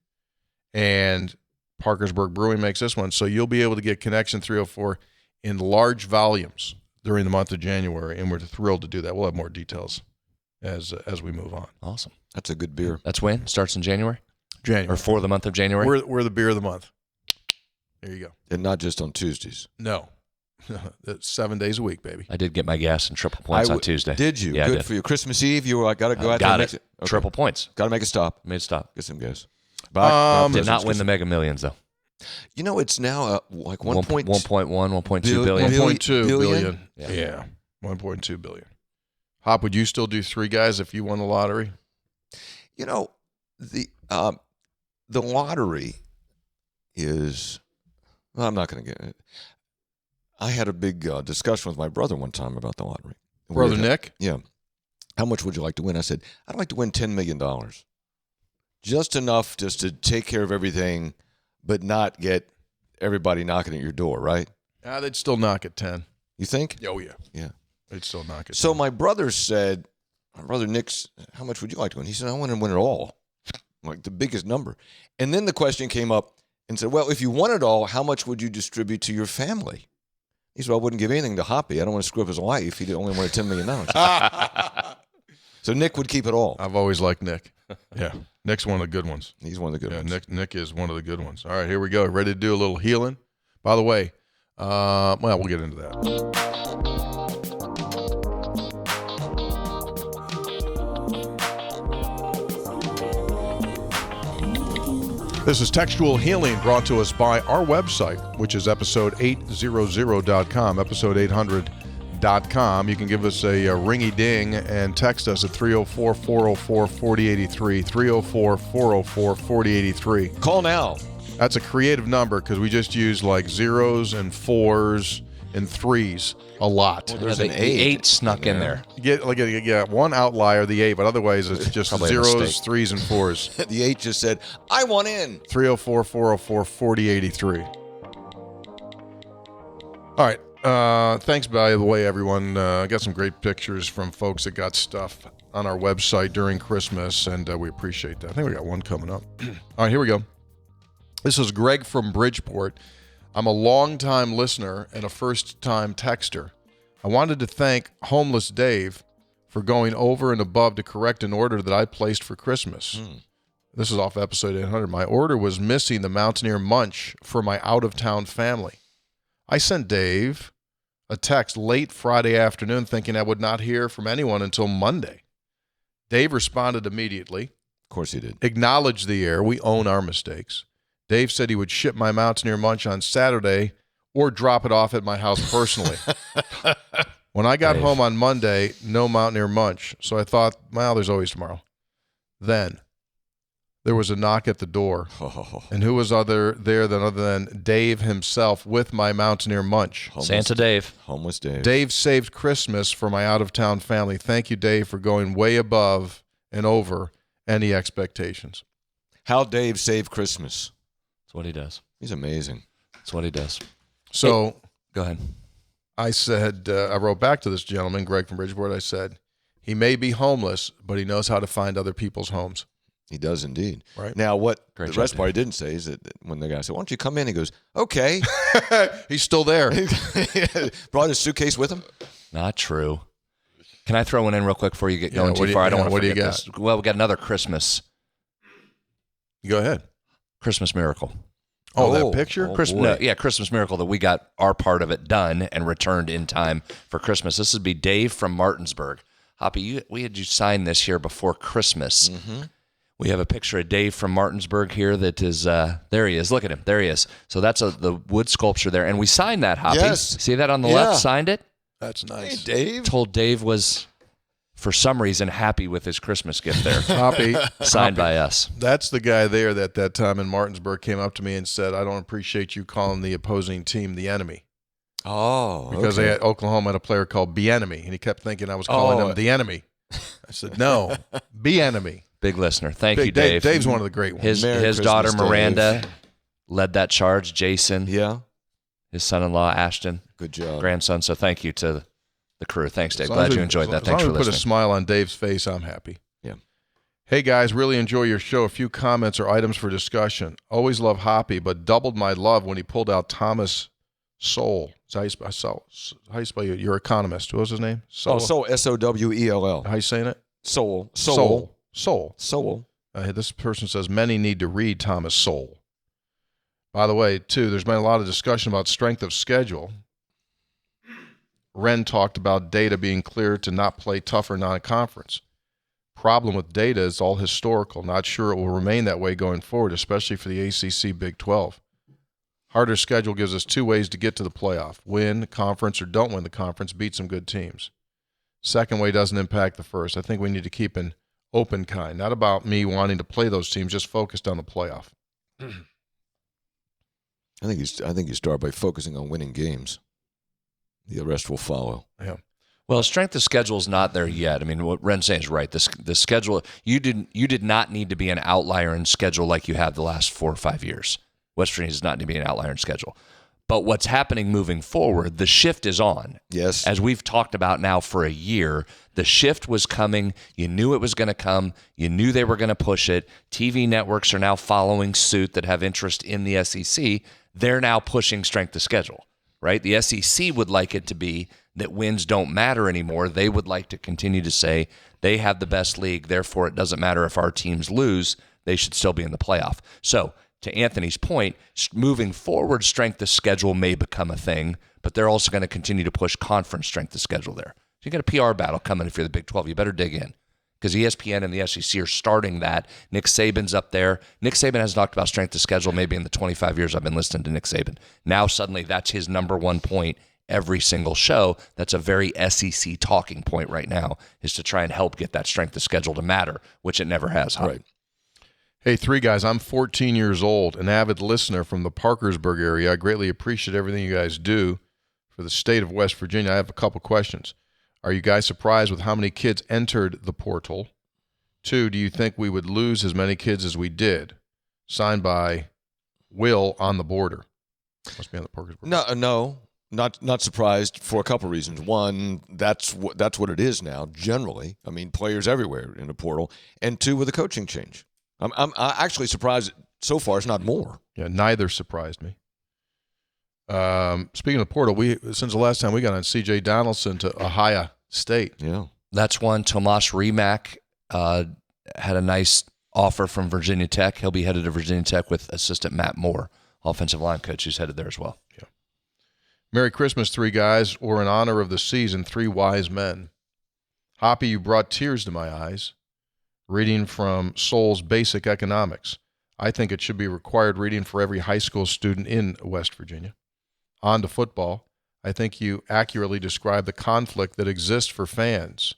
And Parkersburg Brewing makes this one. So you'll be able to get Connection 304 in large volumes during the month of January, and we're thrilled to do that. We'll have more details as we move on. Awesome. That's a good beer. That's when? Starts in January? January. Or for the month of January? We're the beer of the month. There you go. And not just on Tuesdays. No. It's 7 days a week, baby. I did get my gas and triple points on Tuesday. Did you? Yeah, Good for you. Christmas Eve, you were like, got to go out there and make it. Okay. Triple points. Got to make a stop. Made a stop. Get some gas. Bye. Did not win the Mega Millions, though. You know, it's now like 1.1, 1.2 billion. billion. 1.2 billion. Yeah. 1.2 billion. Hop, would you still do Three Guys if you won the lottery? You know, the lottery is, well, I'm not going to get it. I had a big discussion with my brother one time about the lottery. Brother Nick? Yeah. How much would you like to win? I said, I'd like to win $10 million. Just enough just to take care of everything, but not get everybody knocking at your door, right? They'd still knock at 10. You think? Oh, yeah. Yeah. They'd still knock at 10. So my brother said, my brother Nick's, how much would you like to win? He said, I want to win it all, like the biggest number. And then the question came up and said, well, if you won it all, how much would you distribute to your family? He said, well, I wouldn't give anything to Hoppy. I don't want to screw up his life. He only wanted $10 million. So Nick would keep it all. I've always liked Nick. Yeah. Nick's one of the good ones. He's one of the good ones. Nick is one of the good ones. All right, here we go. Ready to do a little healing? By the way, we'll get into that. This is Textual Healing, brought to us by our website, which is episode800.com, episode800.com. You can give us a ringy ding and text us at 304-404-4083, 304-404-4083. Call now. That's a creative number because we just use like zeros and fours and threes a lot. Well, there's the an eight. 8 snuck in there. You get one outlier, the 8, but otherwise it's just Probably a zeros, mistake. 3s, and 4s. The 8 just said, I want in. 304-404-4083. All right. Thanks, by the way, everyone. I got some great pictures from folks that got stuff on our website during Christmas, and we appreciate that. I think we got one coming up. All right, here we go. This is Greg from Bridgeport. I'm a long-time listener and a first-time texter. I wanted to thank Homeless Dave for going over and above to correct an order that I placed for Christmas. This is off episode 800. My order was missing the Mountaineer Munch for my out-of-town family. I sent Dave a text late Friday afternoon thinking I would not hear from anyone until Monday. Dave responded immediately. Of course he did. Acknowledged the error. We own our mistakes. Dave said he would ship my Mountaineer Munch on Saturday or drop it off at my house personally. When I got home on Monday, no Mountaineer Munch. So I thought, well, there's always tomorrow. Then there was a knock at the door. And who was other than Dave himself with my Mountaineer Munch? Santa Dave. Homeless Dave. Dave saved Christmas for my out-of-town family. Thank you, Dave, for going way above and over any expectations. How Dave saved Christmas. That's what he does. He's amazing. That's what he does. So Go ahead. I said, I wrote back to this gentleman, Greg from Bridgeport. I said, he may be homeless, but he knows how to find other people's homes. He does indeed. Right. Now, what Great the job, rest part he Dave. didn't say is that when the guy said, why don't you come in? He goes, okay. He's still there. Brought his suitcase with him. Not true. Can I throw one in real quick before you get going what too do you- far? I don't yeah, want to what do you forget got? this. Well, we got another Christmas Go ahead. miracle. Oh, Oh, that picture? oh. Christmas miracle that we got our part of it done and returned in time for Christmas. This would be Dave from Martinsburg. Hoppy, we had you sign this here before Christmas. We have a picture of Dave from Martinsburg here that is, there he is. Look at him. There he is. So that's the wood sculpture there. And we signed that, Hoppy. Yes. See that on the Yeah. left? Signed it? That's nice. Dave. Told Dave was, for some reason, happy with his Christmas gift there. Hoppy, Signed by us. that's the guy there that time in Martinsburg came up to me and said, I don't appreciate you calling the opposing team the enemy. Oh, Because okay. they had, Oklahoma had a player called Bienemy, and he kept thinking I was calling him the enemy. I said, no, Bienemy. Big listener. Thank you, Dave. Dave's one of the great ones. His Merry his daughter Christmas, Dave. Miranda led that charge. Jason, Yeah. his son-in-law Ashton, Good job. grandson. So thank you to the crew. Thanks, Dave. As long Glad as you we- enjoyed that. as long Thanks as for we put a listening. smile on Dave's face, I'm happy. Yeah. Hey, guys, really enjoy your show. A few comments or items for discussion. Always love Hoppy, but doubled my love when he pulled out Thomas Sowell. How you spell you? Your economist. What was his name? Oh, Soul. Sowell. How you saying it? Soul. Soul. This person says many need to read Thomas Sowell. By the way, too, there's been a lot of discussion about strength of schedule. Ren talked about Data being clear to not play tougher non-conference. Problem with Data is all historical. Not sure it will remain that way going forward, especially for the ACC Big 12. Harder schedule gives us two ways to get to the playoff. Win conference or don't win the conference, beat some good teams. Second way doesn't impact the first. I think we need to keep an open kind. Not about me wanting to play those teams, just focused on the playoff. I think you start by focusing on winning games. The rest will follow. Yeah. Well, strength of schedule is not there yet. I mean, what Ren's saying is right. The schedule, you did not need to be an outlier in schedule like you have the last 4 or 5 years. West Virginia does not need to be an outlier in schedule. But what's happening moving forward, the shift is on. Yes. As we've talked about now for a year, the shift was coming. You knew it was going to come. You knew they were going to push it. TV networks are now following suit that have interest in the SEC. They're now pushing strength of schedule, right? The SEC would like it to be that wins don't matter anymore. They would like to continue to say they have the best league, therefore it doesn't matter if our teams lose, they should still be in the playoff. So, to Anthony's point, moving forward, strength of schedule may become a thing, but they're also going to continue to push conference strength of schedule there. So you got a PR battle coming if you're the Big 12. You better dig in because ESPN and the SEC are starting that. Nick Saban's up there. Nick Saban has talked about strength of schedule maybe in the 25 years I've been listening to Nick Saban. Now suddenly that's his number one point every single show. That's a very SEC talking point right now, is to try and help get that strength of schedule to matter, which it never has. Huh? Right. Hey, three guys, I'm 14 years old, an avid listener from the Parkersburg area. I greatly appreciate everything you guys do for the state of West Virginia. I have a couple questions. Are you guys surprised with how many kids entered the portal? 2, do you think we would lose as many kids as we did? Signed by Will on the border. Must be on the Parkersburg. No. Not surprised for a couple reasons. One, that's what it is now. Generally, I mean, players everywhere in the portal, and two, with a coaching change. I'm actually surprised so far it's not more. Yeah, neither surprised me. Speaking of portal, since the last time we got on, C.J. Donaldson to Ohio State. Yeah, that's one. Tomas Rimac had a nice offer from Virginia Tech. He'll be headed to Virginia Tech with assistant Matt Moore, offensive line coach, who's headed there as well. Yeah. Merry Christmas, three guys, or in honor of the season, three wise men. Hoppy, you brought tears to my eyes. Reading from Soul's Basic Economics. I think it should be required reading for every high school student in West Virginia. On to football. I think you accurately described the conflict that exists for fans.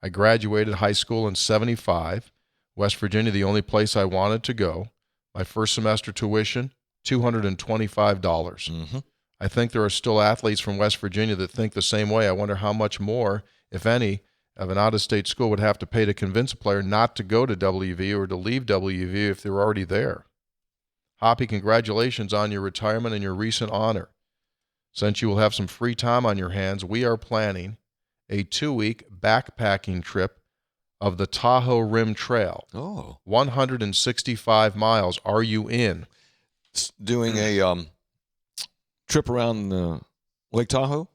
I graduated high school in '75. West Virginia, the only place I wanted to go. My first semester tuition, $225. Mm-hmm. I think there are still athletes from West Virginia that think the same way. I wonder how much more, if any, of an out-of-state school would have to pay to convince a player not to go to WVU or to leave WVU if they're already there. Hoppy, congratulations on your retirement and your recent honor. Since you will have some free time on your hands, we are planning a 2-week backpacking trip of the Tahoe Rim Trail. Oh. 165 miles. Are you in? Doing a trip around Lake Tahoe?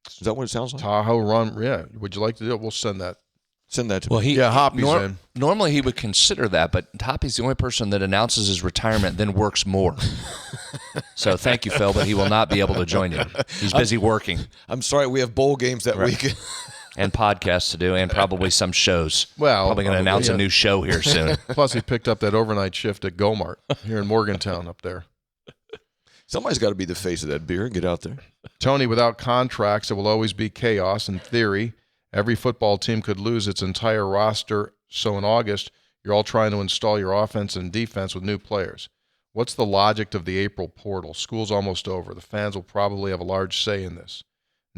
Is that what it sounds like? Tahoe Run, yeah. Would you like to do it? We'll send that. Send that to me. Yeah, Hoppy's in. Normally he would consider that, but Hoppy's the only person that announces his retirement, then works more. So thank you, Phil, but he will not be able to join you. He's busy working. I'm sorry, we have bowl games that week. And podcasts to do, and probably some shows. Well, probably going to announce a new show here soon. Plus, he picked up that overnight shift at Gomart here in Morgantown up there. Somebody's got to be the face of that beer. Get out there. Tony, without contracts, it will always be chaos. In theory, every football team could lose its entire roster. So in August, you're all trying to install your offense and defense with new players. What's the logic of the April portal? School's almost over. The fans will probably have a large say in this.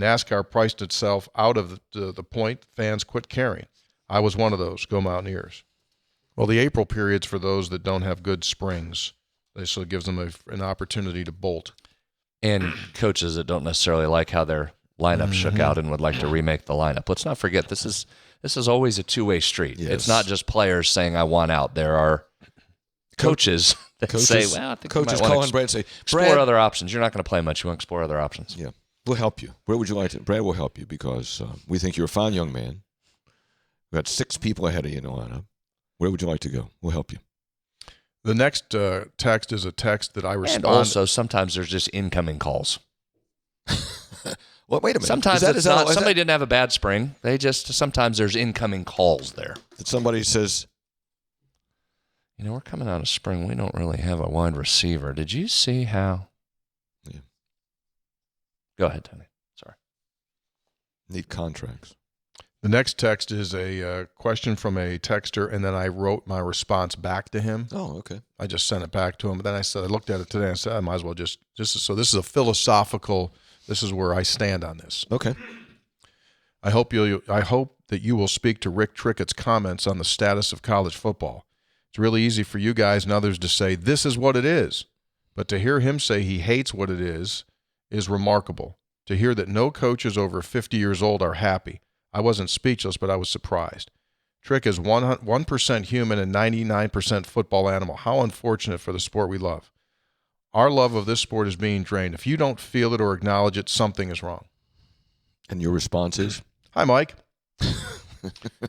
NASCAR priced itself out of the point fans quit caring. I was one of those. Go Mountaineers. Well, the April period's for those that don't have good springs. So it gives them an opportunity to bolt. And coaches that don't necessarily like how their lineup shook out and would like to remake the lineup. Let's not forget, this is always a two-way street. Yes. It's not just players saying, I want out. There are coaches that say, well, I think coaches you might call in Brad and say, explore other options. You're not going to play much. You want to explore other options. Yeah, we'll help you. Where would you like to? Brad will help you because we think you're a fine young man. We've got 6 people ahead of you in the lineup. Where would you like to go? We'll help you. The next text is a text that I respond. And also, sometimes there's just incoming calls. Well, wait a minute. Sometimes somebody didn't have a bad spring. Sometimes there's incoming calls there. That somebody says, we're coming out of spring. We don't really have a wide receiver. Did you see how? Yeah. Go ahead, Tony. Sorry. Need contracts. The next text is a question from a texter, and then I wrote my response back to him. Oh, okay. I just sent it back to him. But then I looked at it today and I said, I might as well just so this is a philosophical, this is where I stand on this. Okay. I hope that you will speak to Rick Trickett's comments on the status of college football. It's really easy for you guys and others to say, this is what it is. But to hear him say he hates what it is remarkable. To hear that no coaches over 50 years old are happy. I wasn't speechless, but I was surprised. Trick is 1% human and 99% football animal. How unfortunate for the sport we love. Our love of this sport is being drained. If you don't feel it or acknowledge it, something is wrong. And your response is? Hi, Mike.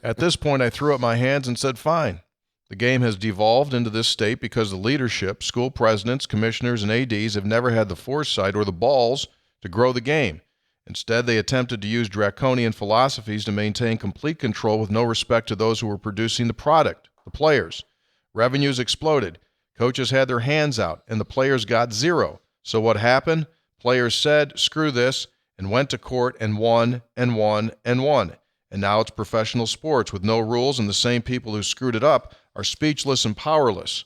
At this point, I threw up my hands and said, fine. The game has devolved into this state because the leadership, school presidents, commissioners, and ADs have never had the foresight or the balls to grow the game. Instead, they attempted to use draconian philosophies to maintain complete control with no respect to those who were producing the product, the players. Revenues exploded. Coaches had their hands out, and the players got zero. So what happened? Players said, screw this, and went to court and won and won and won. And now it's professional sports with no rules, and the same people who screwed it up are speechless and powerless.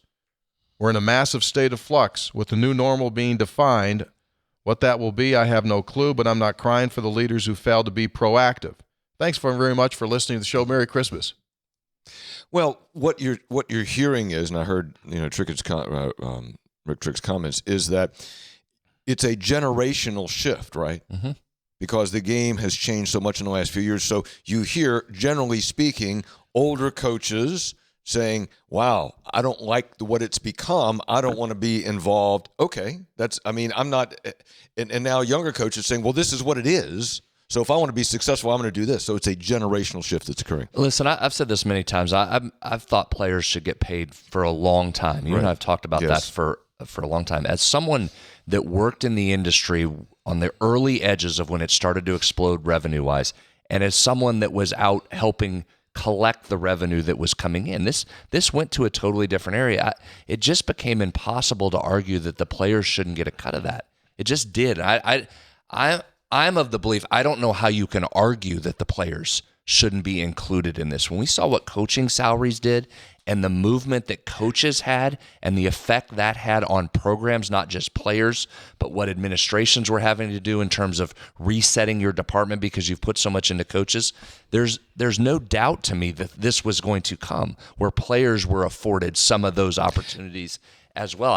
We're in a massive state of flux, with the new normal being defined. What that will be, I have no clue, but I'm not crying for the leaders who failed to be proactive. Thanks very much for listening to the show. Merry Christmas. Well, what you're hearing is, and I heard Rick Trickett's comments, is that it's a generational shift, right? Mm-hmm. Because the game has changed so much in the last few years. So you hear, generally speaking, older coaches saying, wow, I don't like what it's become. I don't want to be involved. Okay, I'm not. And now younger coaches saying, well, this is what it is. So if I want to be successful, I'm going to do this. So it's a generational shift that's occurring. Listen, I've said this many times. I've thought players should get paid for a long time. You and I have talked about that for a long time. As someone that worked in the industry on the early edges of when it started to explode revenue-wise, and as someone that was out helping collect the revenue that was coming in, this went to a totally different area. It just became impossible to argue that the players shouldn't get a cut of that. It just did. I'm of the belief, I don't know how you can argue that the players shouldn't be included in this. When we saw what coaching salaries did and the movement that coaches had and the effect that had on programs, not just players, but what administrations were having to do in terms of resetting your department because you've put so much into coaches, there's no doubt to me that this was going to come where players were afforded some of those opportunities as well.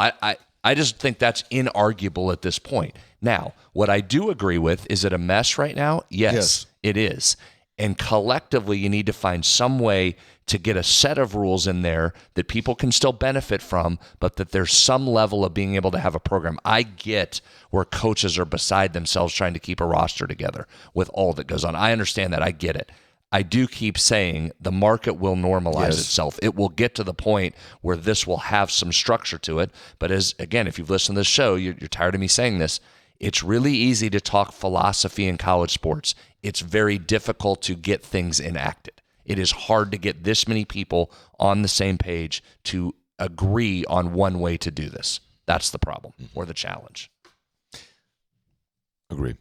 I just think that's inarguable at this point. Now, what I do agree with, is it a mess right now? Yes. It is. And collectively, you need to find some way to get a set of rules in there that people can still benefit from, but that there's some level of being able to have a program. I get where coaches are beside themselves trying to keep a roster together with all that goes on. I understand that. I get it. I do keep saying the market will normalize itself. It will get to the point where this will have some structure to it. But if you've listened to this show, you're tired of me saying this. It's really easy to talk philosophy in college sports. It's very difficult to get things enacted. It is hard to get this many people on the same page to agree on one way to do this. That's the problem or the challenge. Agree.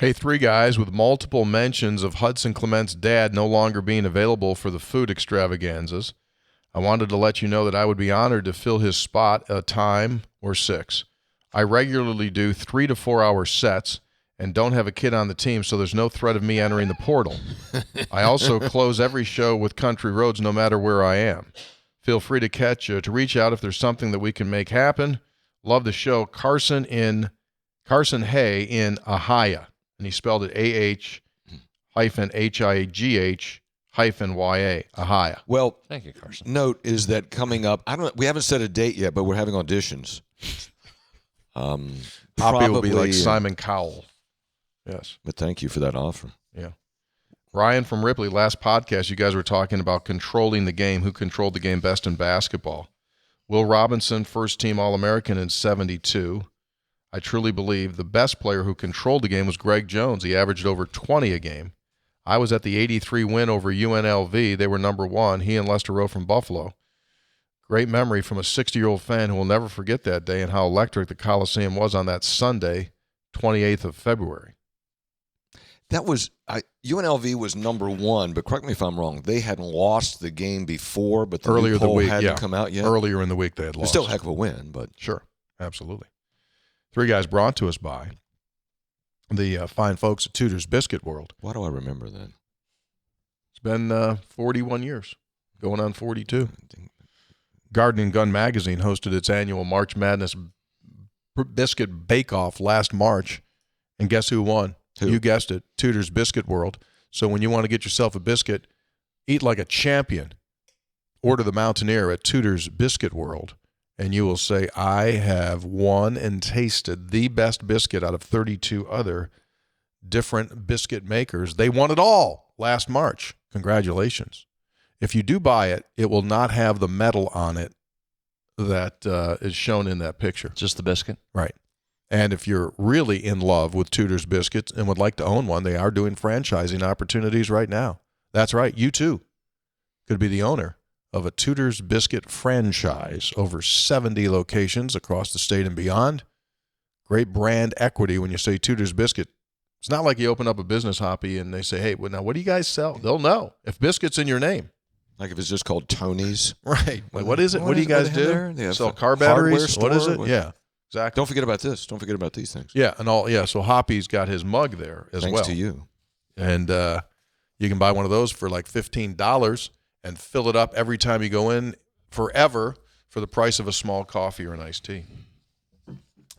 Hey, three guys with multiple mentions of Hudson Clement's dad no longer being available for the food extravaganzas. I wanted to let you know that I would be honored to fill his spot a time or 6. I regularly do 3 to 4 hour sets and don't have a kid on the team, so there's no threat of me entering the portal. I also close every show with Country Roads no matter where I am. Feel free to reach out if there's something that we can make happen. Love the show. Carson Hay in Ahia. And he spelled it AH-HIGH-YA, Ahia. Well, thank you, Carson. Note is that coming up, we haven't set a date yet, but we're having auditions. Hoppy will be like Simon Cowell. Yes. But thank you for that offer. Yeah. Ryan from Ripley, last podcast you guys were talking about controlling the game. Who controlled the game best in basketball? Will Robinson, first team All-American in 72. I truly believe the best player who controlled the game was Greg Jones. He averaged over 20 a game. I was at the 83 win over UNLV. They were number 1. He and Lester Rowe from Buffalo. Great memory from a 60-year-old fan who will never forget that day and how electric the Coliseum was on that Sunday, 28th of February. That was UNLV was number 1, but correct me if I'm wrong. They hadn't lost the game before, but the earlier the week hadn't come out yet. Earlier in the week they had lost. Still a heck of a win, but sure, absolutely. Three guys brought to us by the fine folks at Tudor's Biscuit World. Why do I remember that? It's been 41 years, going on 42. Garden and Gun Magazine hosted its annual March Madness Biscuit Bake-Off last March, and guess who won? Who? You guessed it, Tudor's Biscuit World. So when you want to get yourself a biscuit, eat like a champion. Order the Mountaineer at Tudor's Biscuit World, and you will say, I have won and tasted the best biscuit out of 32 other different biscuit makers. They won it all last March. Congratulations. If you do buy it, it will not have the metal on it that is shown in that picture. Just the biscuit? Right. And if you're really in love with Tudor's Biscuits and would like to own one, they are doing franchising opportunities right now. That's right. You, too, could be the owner of a Tudor's Biscuit franchise, over 70 locations across the state and beyond. Great brand equity when you say Tudor's Biscuit. It's not like you open up a business, Hoppy, and they say, hey, well, now what do you guys sell? They'll know if biscuit's in your name. Like if it's just called Tony's. Right. Like, what is it? What do you guys do? They sell car batteries? Store? What is it? Yeah, exactly. Don't forget about this. Don't forget about these things. Yeah, and all. Yeah, so Hoppy's got his mug there as well. Thanks to you. And you can buy one of those for like $15 and fill it up every time you go in forever for the price of a small coffee or an iced tea.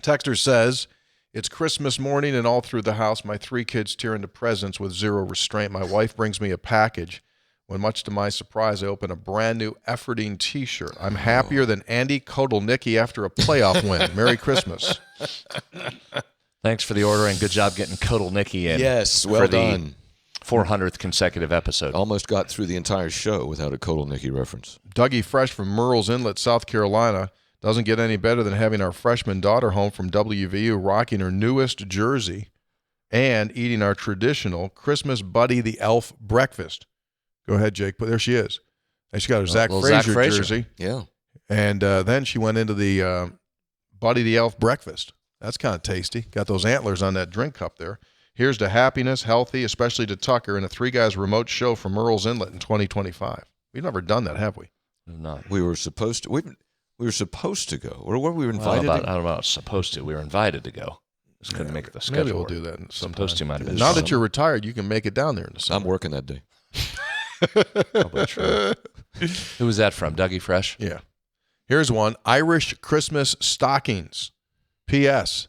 Texter says, it's Christmas morning and all through the house, my 3 kids tear into presents with zero restraint. My wife brings me a package. When much to my surprise, I open a brand new efforting T-shirt. I'm happier than Andy Kotelnicki after a playoff win. Merry Christmas. Thanks for the order and good job getting Kotelnicki in. Yes, well for the done. 400th consecutive episode. Almost got through the entire show without a Kotelnicki reference. Dougie Fresh from Murrells Inlet, South Carolina. Doesn't get any better than having our freshman daughter home from WVU rocking her newest jersey and eating our traditional Christmas Buddy the Elf breakfast. Go ahead, Jake. But there she is. And she got her Zach Frazier jersey. Yeah. And then she went into the Buddy the Elf breakfast. That's kind of tasty. Got those antlers on that drink cup there. Here's to happiness, healthy, especially to Tucker, in a 3 Guys remote show from Murrells Inlet in 2025. We've never done that, have we? Not. We were supposed to. We were supposed to go. Or were we invited? I don't know about supposed to. We were invited to go. Just couldn't make the schedule. Maybe we'll work. do that sometime. Supposed to might have been. Now that you're retired, you can make it down there in the summer. I'm working that day. Probably true. Who was that from? Dougie Fresh? Yeah. Here's one. Irish Christmas stockings. P.S.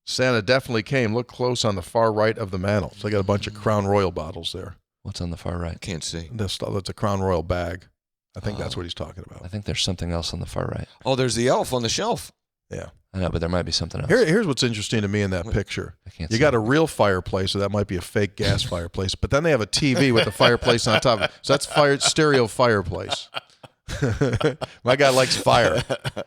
Santa definitely came. Look close on the far right of the mantle. So I got a bunch of Crown Royal bottles there. What's on the far right? Can't see. That's a Crown Royal bag. I think that's what he's talking I about. think there's something else on the far right. Oh, there's the elf on the shelf. Yeah. I know, but there might be something else. Here's what's interesting to me in that picture. I can't You see got it. a real fireplace, so that might be a fake gas fireplace. But then they have a TV with the fireplace on top of it. So that's stereo fireplace. My guy likes fire.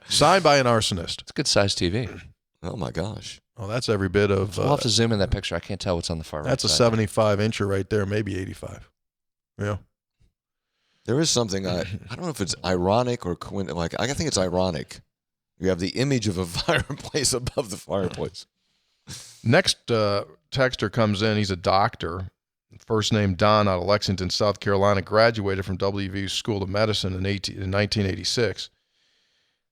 Signed by an arsonist. It's a good sized TV. Oh my gosh. Oh, that's every bit of. We'll have to zoom in that picture. I can't tell what's on the far right. That's a side. 75-incher right there, maybe 85. Yeah. There is something I don't know if it's ironic or I think it's ironic. You have the image of a fireplace above the fireplace. Next texter comes in. He's a doctor. First name Don, out of Lexington, South Carolina. Graduated from WVU School of Medicine in 1986.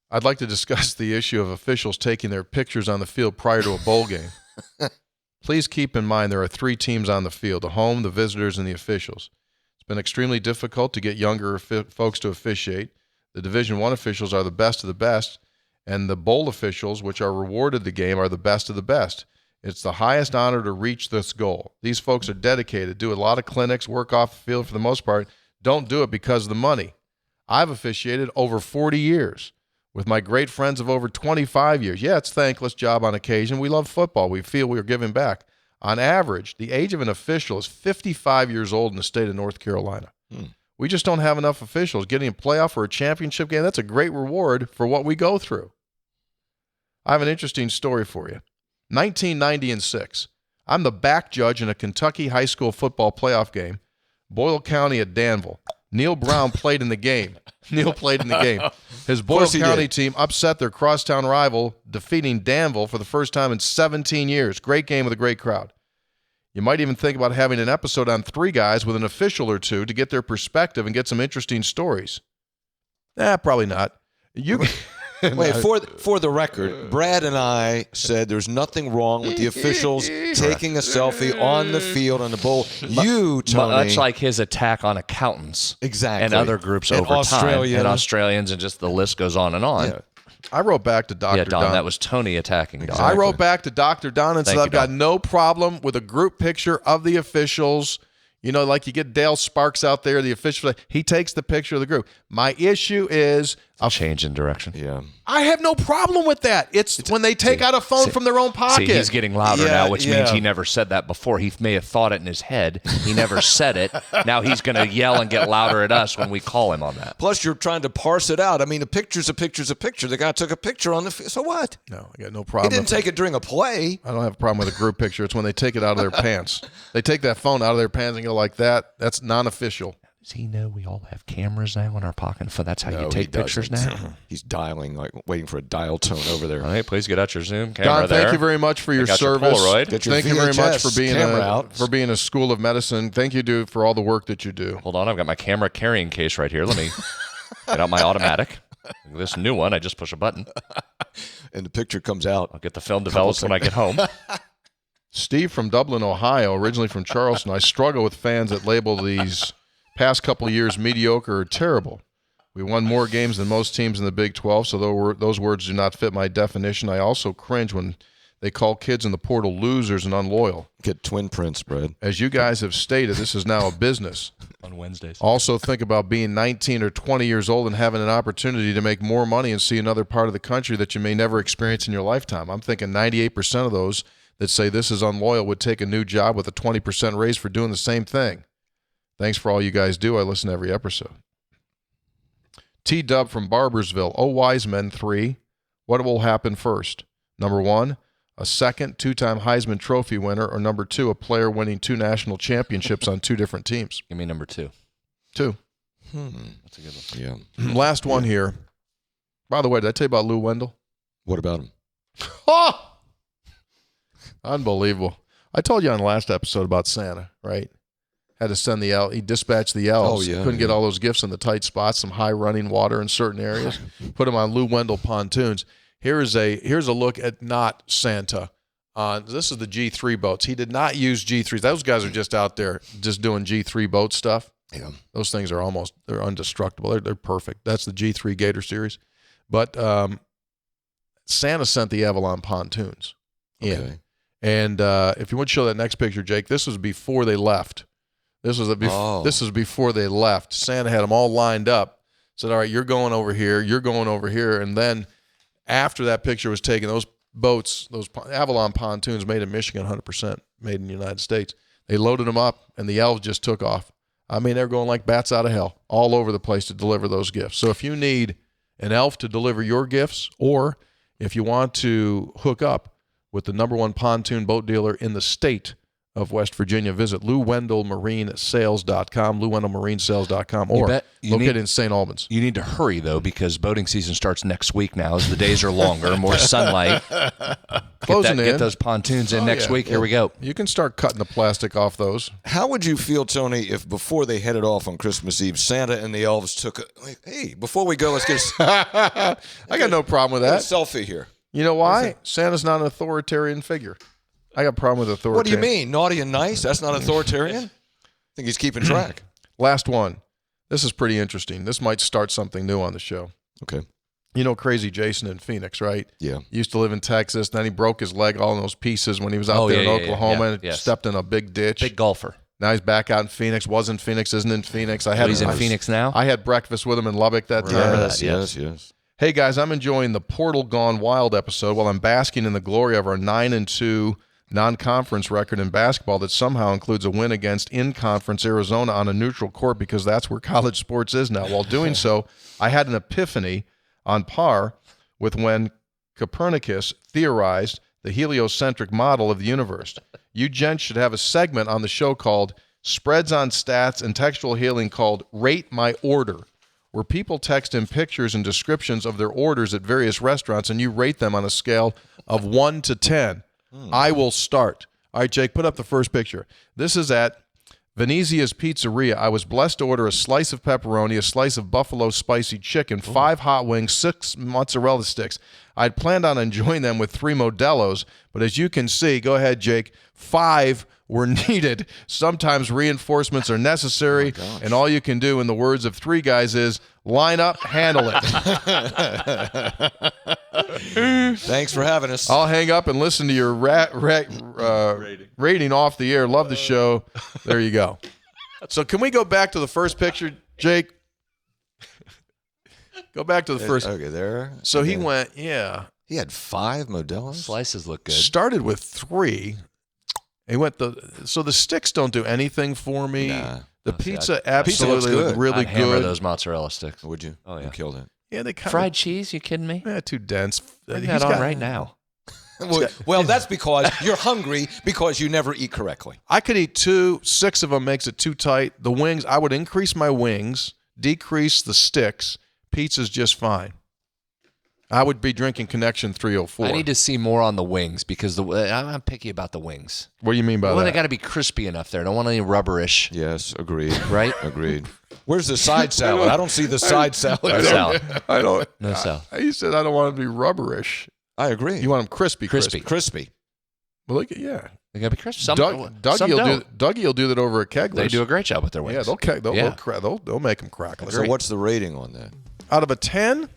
I'd like to discuss the issue of officials taking their pictures on the field prior to a bowl game. Please keep in mind there are 3 teams on the field: the home, the visitors, and the officials. It's been extremely difficult to get younger folks to officiate. The Division I officials are the best of the best, and the bowl officials, which are rewarded the game, are the best of the best. It's the highest honor to reach this goal. These folks are dedicated, do a lot of clinics, work off the field for the most part, don't do it because of the money. I've officiated over 40 years with my great friends of over 25 years. Yeah, it's a thankless job on occasion. We love football. We feel we are giving back. On average, the age of an official is 55 years old in the state of North Carolina. We just don't have enough officials. Getting a playoff or a championship game, that's a great reward for what we go through. I have an interesting story for you. 1990 and 6. I'm the back judge in a Kentucky high school football playoff game. Boyle County at Danville. Neil Brown played in the game. His Boyle County team upset their crosstown rival, defeating Danville for the first time in 17 years. Great game with a great crowd. You might even think about having an episode on 3 Guys with an official or 2 to get their perspective and get some interesting stories. Probably not. Wait, for the record, Brad and I said there's nothing wrong with the officials taking a selfie on the field on the bowl. You, Tony, much like his attack on accountants, exactly, and other groups and over time, and Australians, and just the list goes on and on. Yeah. I wrote back to Dr. Yeah, Don, Don. that was Tony attacking Don. I wrote back to Dr. Don and said, I've got Don. no problem with a group picture of the officials. You know, like you get Dale Sparks out there, the official. He takes the picture of the group. My issue is a change in direction. Yeah. I have no problem with that. It's when they take out a phone from their own pocket. See, he's getting louder now, which yeah. means he never said that before. He may have thought it in his head. He never said it. Now he's going to yell and get louder at us when we call him on that. Plus, you're trying to parse it out. I mean, a picture's a picture's a picture. The guy took a picture on the field. So what? No, I got no He problem. didn't take it during a play. I don't have a problem with a group picture. It's when they take it out of their pants. They take that phone out of their pants and go like that. That's non-official. Does he know we all have cameras now in our pocket? So that's how No, you he take pictures doesn't. now? He's dialing, like waiting for a dial tone over there. All right, please get out your Zoom camera Don, there. thank you very much for your Take out your service. Polaroid. Get your Thank you very much VHS for being camera out. for being a school of medicine. Thank you, dude, for all the work that you do. Hold on, I've got my camera carrying case right here. Let me get out my automatic. This new one, I just push a button. And the picture comes out. I'll get the film developed when I get home. Steve from Dublin, Ohio, originally from Charleston. I struggle with fans that label these past couple of years mediocre or terrible. We won more games than most teams in the Big 12, so those words do not fit my definition. I also cringe when they call kids in the portal losers and unloyal. Get twin prints, Brad. As you guys have stated, this is now a business. On Wednesdays. Also think about being 19 or 20 years old and having an opportunity to make more money and see another part of the country that you may never experience in your lifetime. I'm thinking 98% of those that say this is unloyal would take a new job with a 20% raise for doing the same thing. Thanks for all you guys do. I listen to every episode. T-Dub from Barbersville. Oh, wise men, 3. What will happen first? Number 1, a second 2-time Heisman Trophy winner, or number 2, a player winning 2 national championships on 2 different teams. Give me number 2. 2. That's a good one. Yeah. Last one here. By the way, did I tell you about Lou Wendell? What about him? Oh! Unbelievable. I told you on the last episode about Santa, right? Had to send the elf. He dispatched the elves. Oh, yeah, Couldn't get all those gifts in the tight spots, some high running water in certain areas. Put them on Lou Wendell pontoons. Here's a look at not Santa. This is the G3 boats. He did not use G3s. Those guys are just out there just doing G3 boat stuff. Yeah. Those things are they're indestructible. They're perfect. That's the G3 Gator series. But Santa sent the Avalon pontoons in. Okay. And if you want to show that next picture, Jake, this was before they left. This was before they left. Santa had them all lined up. Said, all right, you're going over here. You're going over here. And then after that picture was taken, those boats, those Avalon pontoons made in Michigan, 100% made in the United States. They loaded them up, and the elves just took off. I mean, they're going like bats out of hell all over the place to deliver those gifts. So if you need an elf to deliver your gifts, or if you want to hook up with the #1 pontoon boat dealer in the state of West Virginia, visit LouWendellMarineSales.com, LouWendellMarineSales.com, or located in St. Albans. You need to hurry, though, because boating season starts next week now as the days are longer, more sunlight. Get those pontoons in next week. Here we go. You can start cutting the plastic off those. How would you feel, Tony, if before they headed off on Christmas Eve, Santa and the elves took hey, before we go, let's get I got no problem with a that. selfie here. You know why? Santa's not an authoritarian figure. I got a problem with authoritarian. What do you mean? Naughty and nice? That's not authoritarian? I think he's keeping track. Last one. This is pretty interesting. This might start something new on the show. Okay. You know Crazy Jason in Phoenix, right? Yeah. He used to live in Texas. Then he broke his leg all in those pieces when he was out there in Oklahoma and stepped in a big ditch. Big golfer. Now he's back out in Phoenix. Was in Phoenix, isn't in Phoenix. He's in Phoenix now? I had breakfast with him in Lubbock that time. Yes. Hey, guys, I'm enjoying the Portal Gone Wild episode while I'm basking in the glory of our 9-2 non-conference record in basketball that somehow includes a win against in-conference Arizona on a neutral court, because that's where college sports is now. While doing so, I had an epiphany on par with when Copernicus theorized the heliocentric model of the universe. You gents should have a segment on the show called Spreads on Stats and Textual Healing called Rate My Order, where people text in pictures and descriptions of their orders at various restaurants, and you rate them on a scale of 1 to 10. I will start. All right, Jake, put up the first picture. This is at Venezia's Pizzeria. I was blessed to order a slice of pepperoni, a slice of buffalo spicy chicken, 5 hot wings, 6 mozzarella sticks. I'd planned on enjoying them with 3 Modelos, but as you can see, go ahead, Jake, 5 were needed. Sometimes reinforcements are necessary, and all you can do, in the words of 3 guys, is line up, handle it. Thanks for having us. I'll hang up and listen to your rating off the air. Love the show. There you go. So can we go back to the first picture, Jake? Go back to the first. Okay, there. So he went, yeah. He had 5 Modelos? Slices look good. Started with 3. He went so the sticks don't do anything for me. Nah. The pizza absolutely good. really I'd hammer good. those mozzarella sticks. Would you? Oh, yeah. You killed it. Yeah, they kind Fried cheese? You kidding me? too dense. Put that on right now. Well, that's because you're hungry because you never eat correctly. I could eat 2. 6 of them makes it too tight. The wings, I would increase my wings, decrease the sticks. Pizza's just fine. I would be drinking Connection 304. I need to see more on the wings because I'm picky about the wings. What do you mean by that? They got to be crispy enough there. I don't want any rubberish. Yes, agreed. Right? Agreed. Where's the side salad? I don't see the side salad. No salad. I don't. No salad. You said I don't want them to be rubberish. I agree. You want them crispy. Crispy. Well, yeah. They got to be crispy. Dougie will do that over at Kegler's. They do a great job with their wings. Yeah, they'll make them crackle. So what's the rating on that? Out of a 10?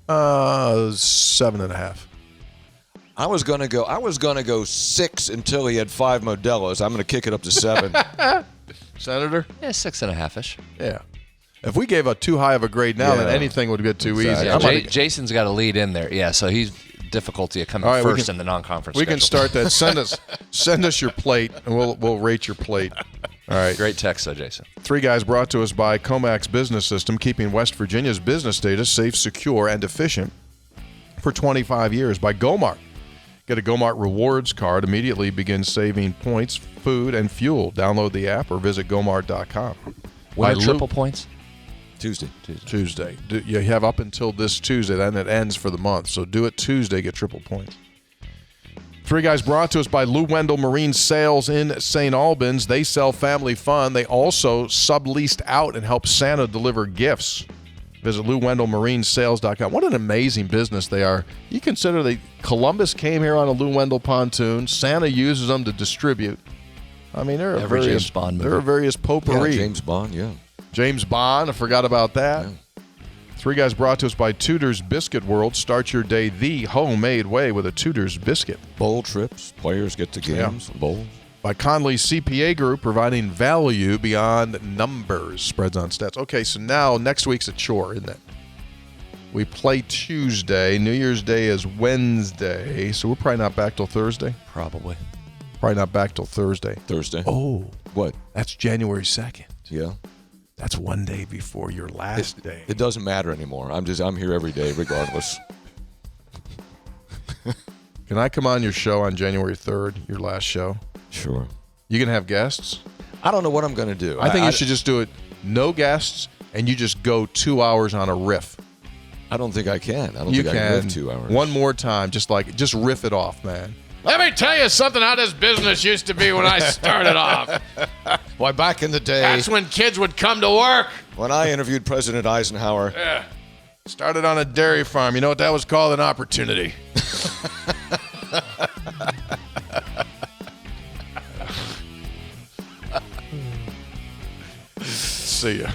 7.5. I was gonna go 6 until he had 5 Modelo's. I'm gonna kick it up to 7. Senator? Yeah, 6.5-ish. Yeah. If we gave a too high of a grade now, then Yeah. anything would get too easy. Exactly. I'm gonna- Jason's got a lead in there. Yeah, so he's difficulty of coming All right, we first can- in the non-conference we schedule. can start that. Send us your plate, and we'll rate your plate. All right. Great text, though, Jason. Three Guys brought to us by Comax Business System, keeping West Virginia's business data safe, secure, and efficient for 25 years. By Gomart. Get a Gomart Rewards card. Immediately begin saving points, food, and fuel. Download the app or visit Gomart.com. When By are Lou- triple points? Tuesday. You have up until this Tuesday, then it ends for the month. So do it Tuesday, get triple points. Three Guys brought to us by Lou Wendell Marine Sales in St. Albans. They sell family fun. They also subleased out and help Santa deliver gifts. Visit LouWendellMarineSales.com. What an amazing business they are. You consider Columbus came here on a Lou Wendell pontoon. Santa uses them to distribute. I mean, they're Every James Bond movie. There are various potpourri. Yeah, James Bond, yeah. James Bond, I forgot about that. Yeah. Three Guys brought to us by Tudor's Biscuit World. Start your day the homemade way with a Tudor's biscuit. Bowl trips, players get to games, bowls. By Conley's CPA Group, providing value beyond numbers. Spreads on stats. Okay, so now next week's a chore, isn't it? We play Tuesday. New Year's Day is Wednesday. So we're probably not back till Thursday. Probably. Probably not back till Thursday. Thursday. Oh, What? that's January 2nd. Yeah. That's one day before your last day. It doesn't matter anymore. I'm here every day regardless. Can I come on your show on January 3rd, your last show? Sure. You can have guests? I don't know what I'm going to do. I think you should just do it, no guests, and you just go 2 hours on a riff. I don't think I can. I don't You think I can can. live 2 hours. One more time, just riff it off, man. Let me tell you something how this business used to be when I started off. Why, back in the day, That's when kids would come to work. when I interviewed President Eisenhower, Yeah. Started on a dairy farm. You know what that was called? An opportunity. See ya.